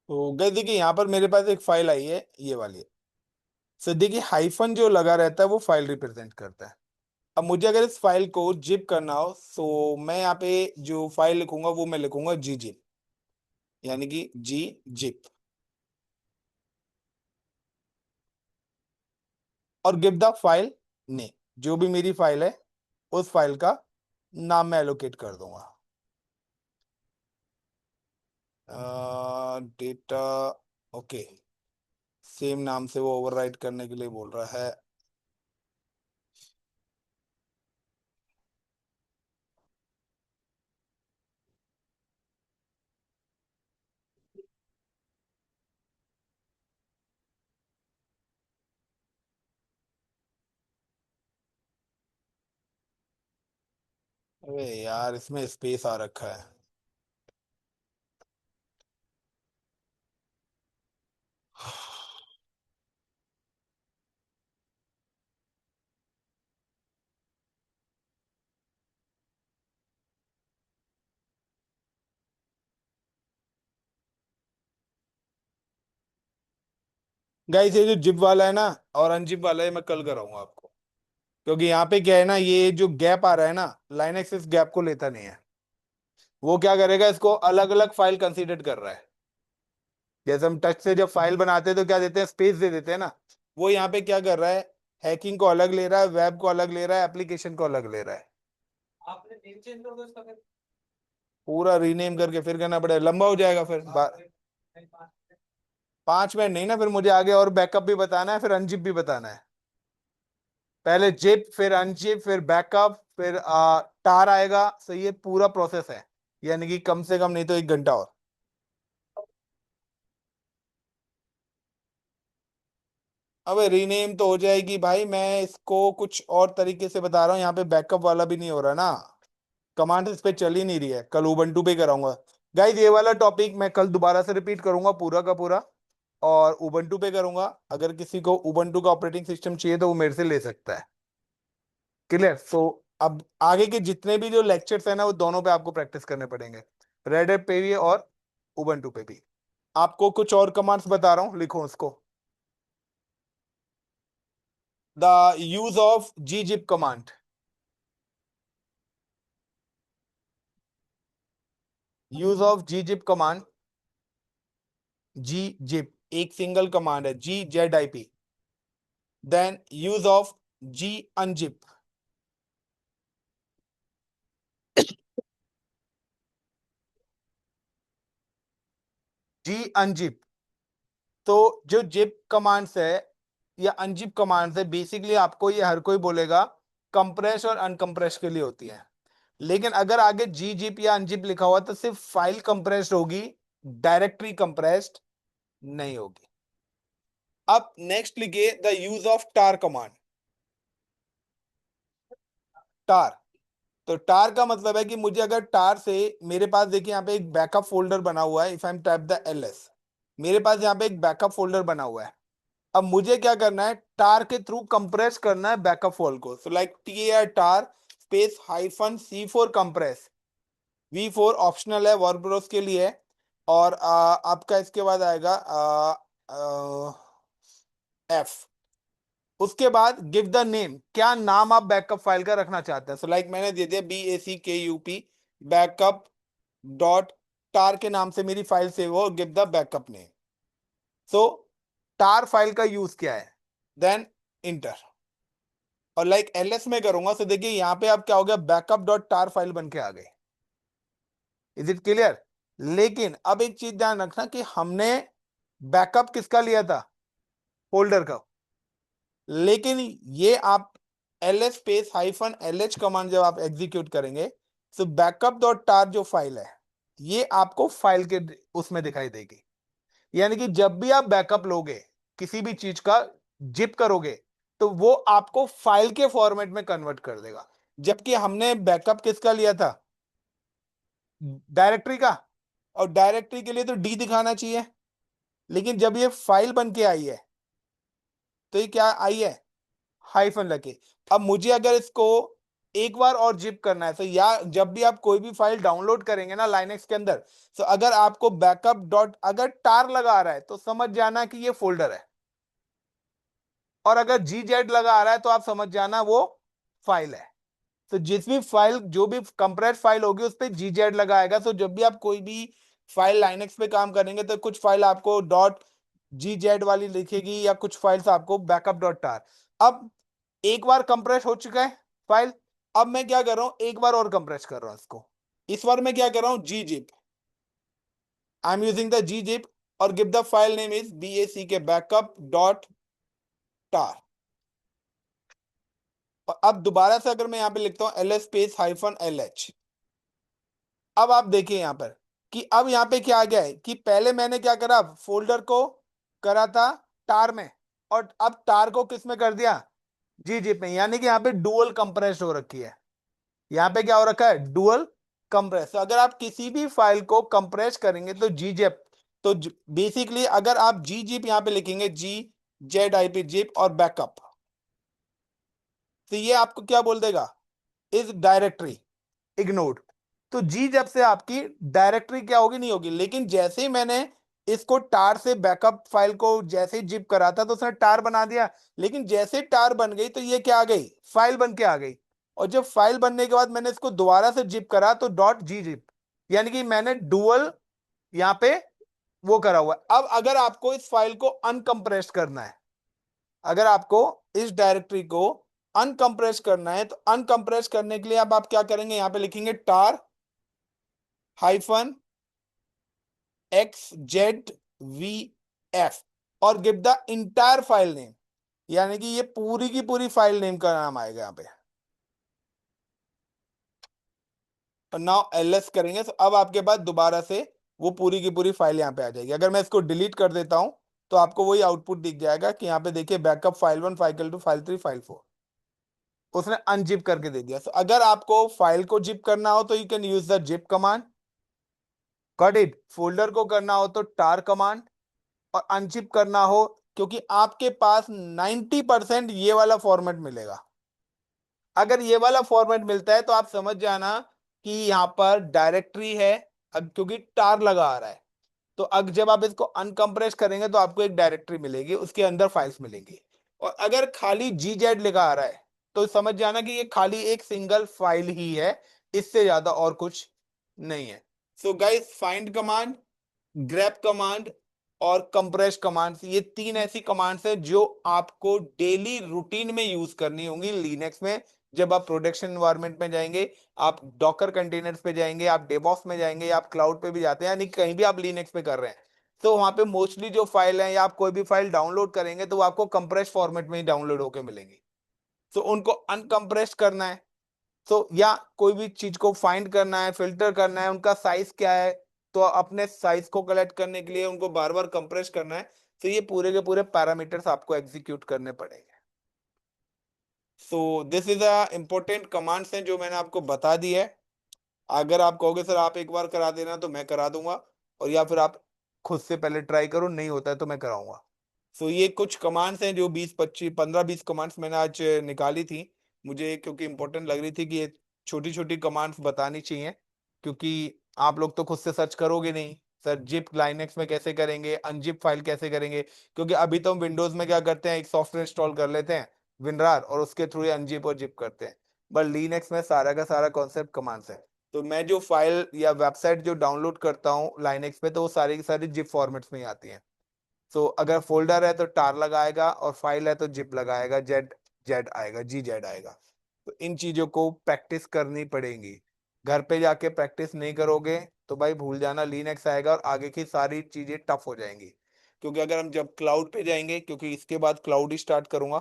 S1: तो गए देखिए यहाँ पर मेरे पास एक फाइल आई है, ये वाली। सो देखिए हाइफन जो लगा रहता है वो फाइल रिप्रेजेंट करता है। अब मुझे अगर इस फाइल को जिप करना हो, तो मैं यहाँ पे जो फाइल लिखूंगा वो मैं लिखूंगा जी जिप, यानी कि जी जिप, और गिव द फाइल ने, जो भी मेरी फाइल है उस फाइल का नाम मैं एलोकेट कर दूंगा। डेटा, ओके, सेम नाम से वो ओवरराइट करने के लिए बोल रहा है। अरे यार इसमें स्पेस आ रखा है। गाइस ये जो जिप वाला है ना और अनजिप वाला है, मैं कल कराऊंगा आपको, क्योंकि यहाँ पे क्या है ना, ये जो गैप आ रहा है ना, लाइन एक्सिस गैप को लेता नहीं है। वो क्या करेगा, इसको अलग अलग फाइल कंसीडर कर रहा है। जैसे हम टच से जब फाइल बनाते हैं तो क्या देते हैं, स्पेस दे देते हैं ना। वो यहाँ पे क्या कर रहा है, हैकिंग को अलग ले रहा है, वेब को अलग ले रहा है, एप्लीकेशन को अलग ले रहा है। आपने नेम चेंज कर दो इसका फिर, पूरा रीनेम करके फिर करना पड़ेगा, लंबा हो जाएगा फिर। 5 मिनट नहीं ना, फिर मुझे आगे और बैकअप भी बताना है, फिर अनजिप भी बताना है। पहले जिप, फिर अनजिप, फिर बैकअप, फिर टार आएगा। तो ये पूरा प्रोसेस है, यानी कि कम से कम नहीं तो 1 घंटा और। अबे रीनेम तो हो जाएगी भाई, मैं इसको कुछ और तरीके से बता रहा हूँ, यहाँ पे बैकअप वाला भी नहीं हो रहा ना। कमांड इस पे चल ही नहीं रही है, कल उबंटू पे कराऊंगा। गाइज ये वाला टॉपिक मैं कल दोबारा से रिपीट करूंगा पूरा का पूरा, और उबंटू पे करूंगा। अगर किसी को उबंटू का ऑपरेटिंग सिस्टम चाहिए तो वो मेरे से ले सकता है। क्लियर। सो अब आगे के जितने भी जो लेक्चर्स है ना, वो दोनों पे आपको प्रैक्टिस करने पड़ेंगे, रेड एप पे भी और उबंटू पे भी। आपको कुछ और कमांड्स बता रहा हूँ, लिखो उसको। The use of gzip command. Use of gzip command. gzip एक सिंगल कमांड है, GZIP। Then use of g unzip। g unzip, तो जो जिप कमांड्स है या अनजिप कमांड्स है, बेसिकली आपको ये हर कोई बोलेगा कंप्रेस और अनकंप्रेस के लिए होती है। लेकिन अगर आगे जी जिप या अनजिप लिखा हुआ तो सिर्फ फाइल कंप्रेस्ड होगी, डायरेक्टरी कंप्रेस्ड नहीं होगी। अब नेक्स्ट लिखिए the use of tar command. Tar, तो टार का मतलब है कि मुझे अगर टार से, मेरे पास देखिए यहाँ पे एक बैकअप फोल्डर बना हुआ है, if I am type the LS, मेरे पास यहाँ पे एक बैकअप फोल्डर बना हुआ है। अब मुझे क्या करना है, टार के थ्रू कंप्रेस करना है बैकअप फोल्डर को। So like tar tar space -c4 compress. V4 optional है, वर्बरोस के लिए है। और आपका इसके बाद आएगा एफ। उसके बाद गिव द नेम, क्या नाम आप बैकअप फाइल का रखना चाहते हैं। सो लाइक मैंने दे दिया BACKUP बैकअप डॉट टार के नाम से मेरी फाइल सेव हो, give the backup name. So tar file का यूज क्या है, देन इंटर। और लाइक एलएस में करूंगा तो देखिए यहाँ पे आप क्या हो गया, बैकअप डॉट टार फाइल बन के आ गई। Is it clear. लेकिन अब एक चीज ध्यान रखना कि हमने बैकअप किसका लिया था, फोल्डर का। लेकिन ये आप ls स्पेस -lh कमांड जब आप एग्जीक्यूट करेंगे, तो बैकअप डॉट टार जो फाइल है ये आपको फाइल के उसमें दिखाई देगी। यानी कि जब भी आप बैकअप लोगे किसी भी चीज का, जिप करोगे, तो वो आपको फाइल के फॉर्मेट में कन्वर्ट कर देगा। जबकि हमने बैकअप किसका लिया था, डायरेक्टरी का। और डायरेक्टरी के लिए तो डी दिखाना चाहिए, लेकिन जब ये फाइल बन के आई है तो ये क्या आई है, हाइफन लगे। अब मुझे अगर इसको एक बार और जिप करना है, तो या जब भी आप कोई भी फाइल डाउनलोड करेंगे ना लाइनेक्स के अंदर, तो अगर आपको बैकअप डॉट अगर टार लगा आ रहा है तो समझ जाना कि ये फोल्डर है, और अगर GZ लगा आ रहा है तो आप समझ जाना वो फाइल है। तो जिस भी फाइल, जो भी कंप्रेस फाइल होगी उस पर GZ लगाएगा। तो जब भी आप कोई भी फाइल लाइनेक्स पे काम करेंगे तो कुछ फाइल आपको डॉट GZ वाली लिखेगी, या कुछ फाइल्स आपको बैकअप डॉट टार। अब एक बार कंप्रेस हो चुका है फाइल, अब मैं क्या कर रहा हूं, एक बार और कंप्रेस कर रहा हूं इसको। इस बार मैं क्या कर रहा हूं, gzip, I am using the gzip, और give the file name is BACK backup dot tar. और अब दोबारा से अगर मैं यहां पे लिखता हूं ls स्पेस -lh, अब आप देखिए यहां पर कि अब यहां पे क्या आ गया है कि पहले मैंने क्या करा, फोल्डर को करा था टार में, और अब टार को किस में कर दिया, gzip में। यानी कि यहाँ पे डुअल कंप्रेस हो रखी है। यहाँ पे क्या हो रखा है, डुअल कंप्रेस। तो अगर आप किसी भी फाइल को कंप्रेस करेंगे तो gzip, तो बेसिकली अगर आप gzip यहाँ पे लिखेंगे, GZIP जिप और बैकअप, तो ये आपको क्या बोल देगा, इस डायरेक्टरी इग्नोर्ड। तो जी जब से आपकी डायरेक्टरी क्या होगी, नहीं होगी। लेकिन जैसे ही मैंने इसको टार से बैकअप फाइल को जैसे ही जिप करा था तो उसने टार बना दिया, लेकिन जैसे टार बन गई तो ये क्या आ गई, फाइल बन के आ गई। और जब फाइल बनने के बाद मैंने इसको दोबारा से जिप करा तो डॉट जी जिप। यानी कि मैंने डुअल यहाँ पे वो करा हुआ है। अब अगर आपको इस फाइल को अनकंप्रेस करना है, अगर आपको इस डायरेक्टरी को अनकंप्रेस करना है, तो अनकंप्रेस करने के लिए अब आप क्या करेंगे, यहां पे लिखेंगे tar हाइफन XZVF और give the entire file name, यानी कि ये पूरी की पूरी फाइल नेम का नाम आएगा यहाँ पे। और नाउ ls करेंगे तो अब आपके पास दोबारा से वो पूरी की पूरी फाइल यहाँ पे आ जाएगी। अगर मैं इसको डिलीट कर देता हूं तो आपको वही आउटपुट दिख जाएगा कि यहाँ पे देखिए backup file 1 file 2 file 3 file 4, उसने अनजिप करके दे दिया। तो अगर आपको फाइल को जिप करना हो तो you can use the zip command, got it. Folder को करना हो तो टार कमांड, और अनजिप करना हो, क्योंकि आपके पास 90% ये वाला फॉर्मेट मिलेगा। अगर ये वाला फॉर्मेट मिलता है तो आप समझ जाना कि यहाँ पर डायरेक्टरी है। अब क्योंकि टार लगा आ रहा है, तो अब जब आप इसको अनकंप्रेस करेंगे तो आपको एक डायरेक्टरी मिलेगी, उसके अंदर फाइल्स मिलेंगी। और अगर खाली GZ लिखा आ रहा है तो समझ जाना कि ये खाली एक सिंगल फाइल ही है, इससे ज्यादा और कुछ नहीं है। So guys, find command, grab command और कंप्रेस कमांड्स, ये तीन ऐसी कमांड्स हैं जो आपको डेली रूटीन में यूज करनी होंगी लिनक्स में। जब आप प्रोडक्शन एनवायरनमेंट में जाएंगे, आप डॉकर कंटेनर्स पे जाएंगे, आप डेवऑप्स में जाएंगे, आप क्लाउड पे भी जाते हैं, यानी कहीं भी आप लिनक्स पे कर रहे हैं, तो वहां पे मोस्टली जो फाइल है या आप कोई भी फाइल डाउनलोड करेंगे तो वो आपको कंप्रेस फॉर्मेट में ही डाउनलोड होकर मिलेंगी। तो उनको अनकंप्रेस करना है, तो या कोई भी चीज को फाइंड करना है, फिल्टर करना है, उनका साइज क्या है, तो अपने साइज को कलेक्ट करने के लिए उनको बार बार कंप्रेस करना है। तो ये पूरे के पूरे पैरामीटर्स आपको एग्जीक्यूट करने पड़ेंगे। So this is a important commands हैं जो मैंने आपको बता दी है। अगर आप कहोगे सर आप एक बार करा देना, तो मैं करा दूंगा, और या फिर आप खुद से पहले ट्राई करो, नहीं होता है तो मैं कराऊंगा। सो ये कुछ कमांड्स हैं जो 20 25 15 20 कमांड्स मैंने आज निकाली थी, मुझे क्योंकि इंपॉर्टेंट लग रही थी कि ये छोटी छोटी कमांड्स बतानी चाहिए, क्योंकि आप लोग तो खुद से सर्च करोगे नहीं सर जिप लाइनक्स में कैसे करेंगे, अनजिप फाइल कैसे करेंगे, क्योंकि अभी तो हम विंडोज में क्या करते हैं, एक सॉफ्टवेयर इंस्टॉल कर लेते हैं विनरार, और उसके थ्रू अनजिप और जिप करते हैं। बट लिनक्स में सारा का सारा कॉन्सेप्ट कमांड्स है। तो मैं जो फाइल या वेबसाइट जो डाउनलोड करता हूँ लाइनक्स पे, तो वो सारी की सारी जिप फॉर्मेट्स में ही आती हैं। तो अगर फोल्डर है तो टार लगाएगा, और फाइल है तो जिप लगाएगा, जेड जेड आएगा, GZ आएगा। तो इन चीजों को प्रैक्टिस करनी पड़ेगी। घर पे जाके प्रैक्टिस नहीं करोगे तो भाई भूल जाना, लिनक्स आएगा और आगे की सारी चीजें टफ हो जाएंगी। क्योंकि अगर हम जब क्लाउड पे जाएंगे, क्योंकि इसके बाद क्लाउड ही स्टार्ट करूंगा,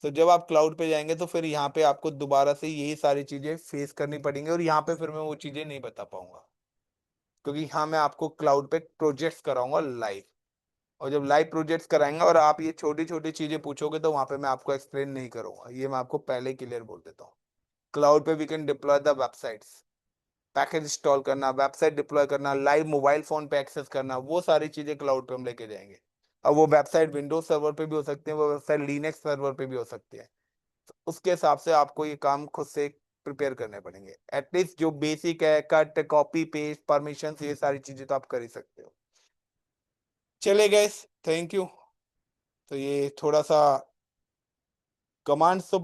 S1: तो जब आप क्लाउड पे जाएंगे तो फिर यहाँ पे आपको दोबारा से यही सारी चीजें फेस करनी पड़ेंगी, और यहाँ पे फिर मैं वो चीजें नहीं बता पाऊंगा, क्योंकि यहाँ मैं आपको क्लाउड पे प्रोजेक्ट्स कराऊंगा लाइव। और जब लाइव प्रोजेक्ट्स कराएंगे और आप ये छोटी छोटी चीजें पूछोगे, तो वहां पे मैं आपको एक्सप्लेन नहीं करूंगा, ये मैं आपको पहले ही क्लियर बोल देता हूँ। क्लाउड पे we can deploy the websites, package install करना, वेबसाइट डिप्लॉय करना, लाइव मोबाइल फोन पे एक्सेस करना, वो सारी चीजें क्लाउड पे हम लेके जाएंगे। अब वो वेबसाइट विंडोज सर्वर पे भी हो सकती है, वो वेबसाइट लिनक्स सर्वर पे भी हो सकती है। तो उसके हिसाब से आपको ये काम खुद से प्रिपेयर करने पड़ेंगे। एटलीस्ट जो बेसिक है, कट कॉपी पेस्ट परमिशन, ये सारी चीजें तो आप कर ही सकते हो। चले गए, थैंक यू। तो ये थोड़ा सा कमांड्स तो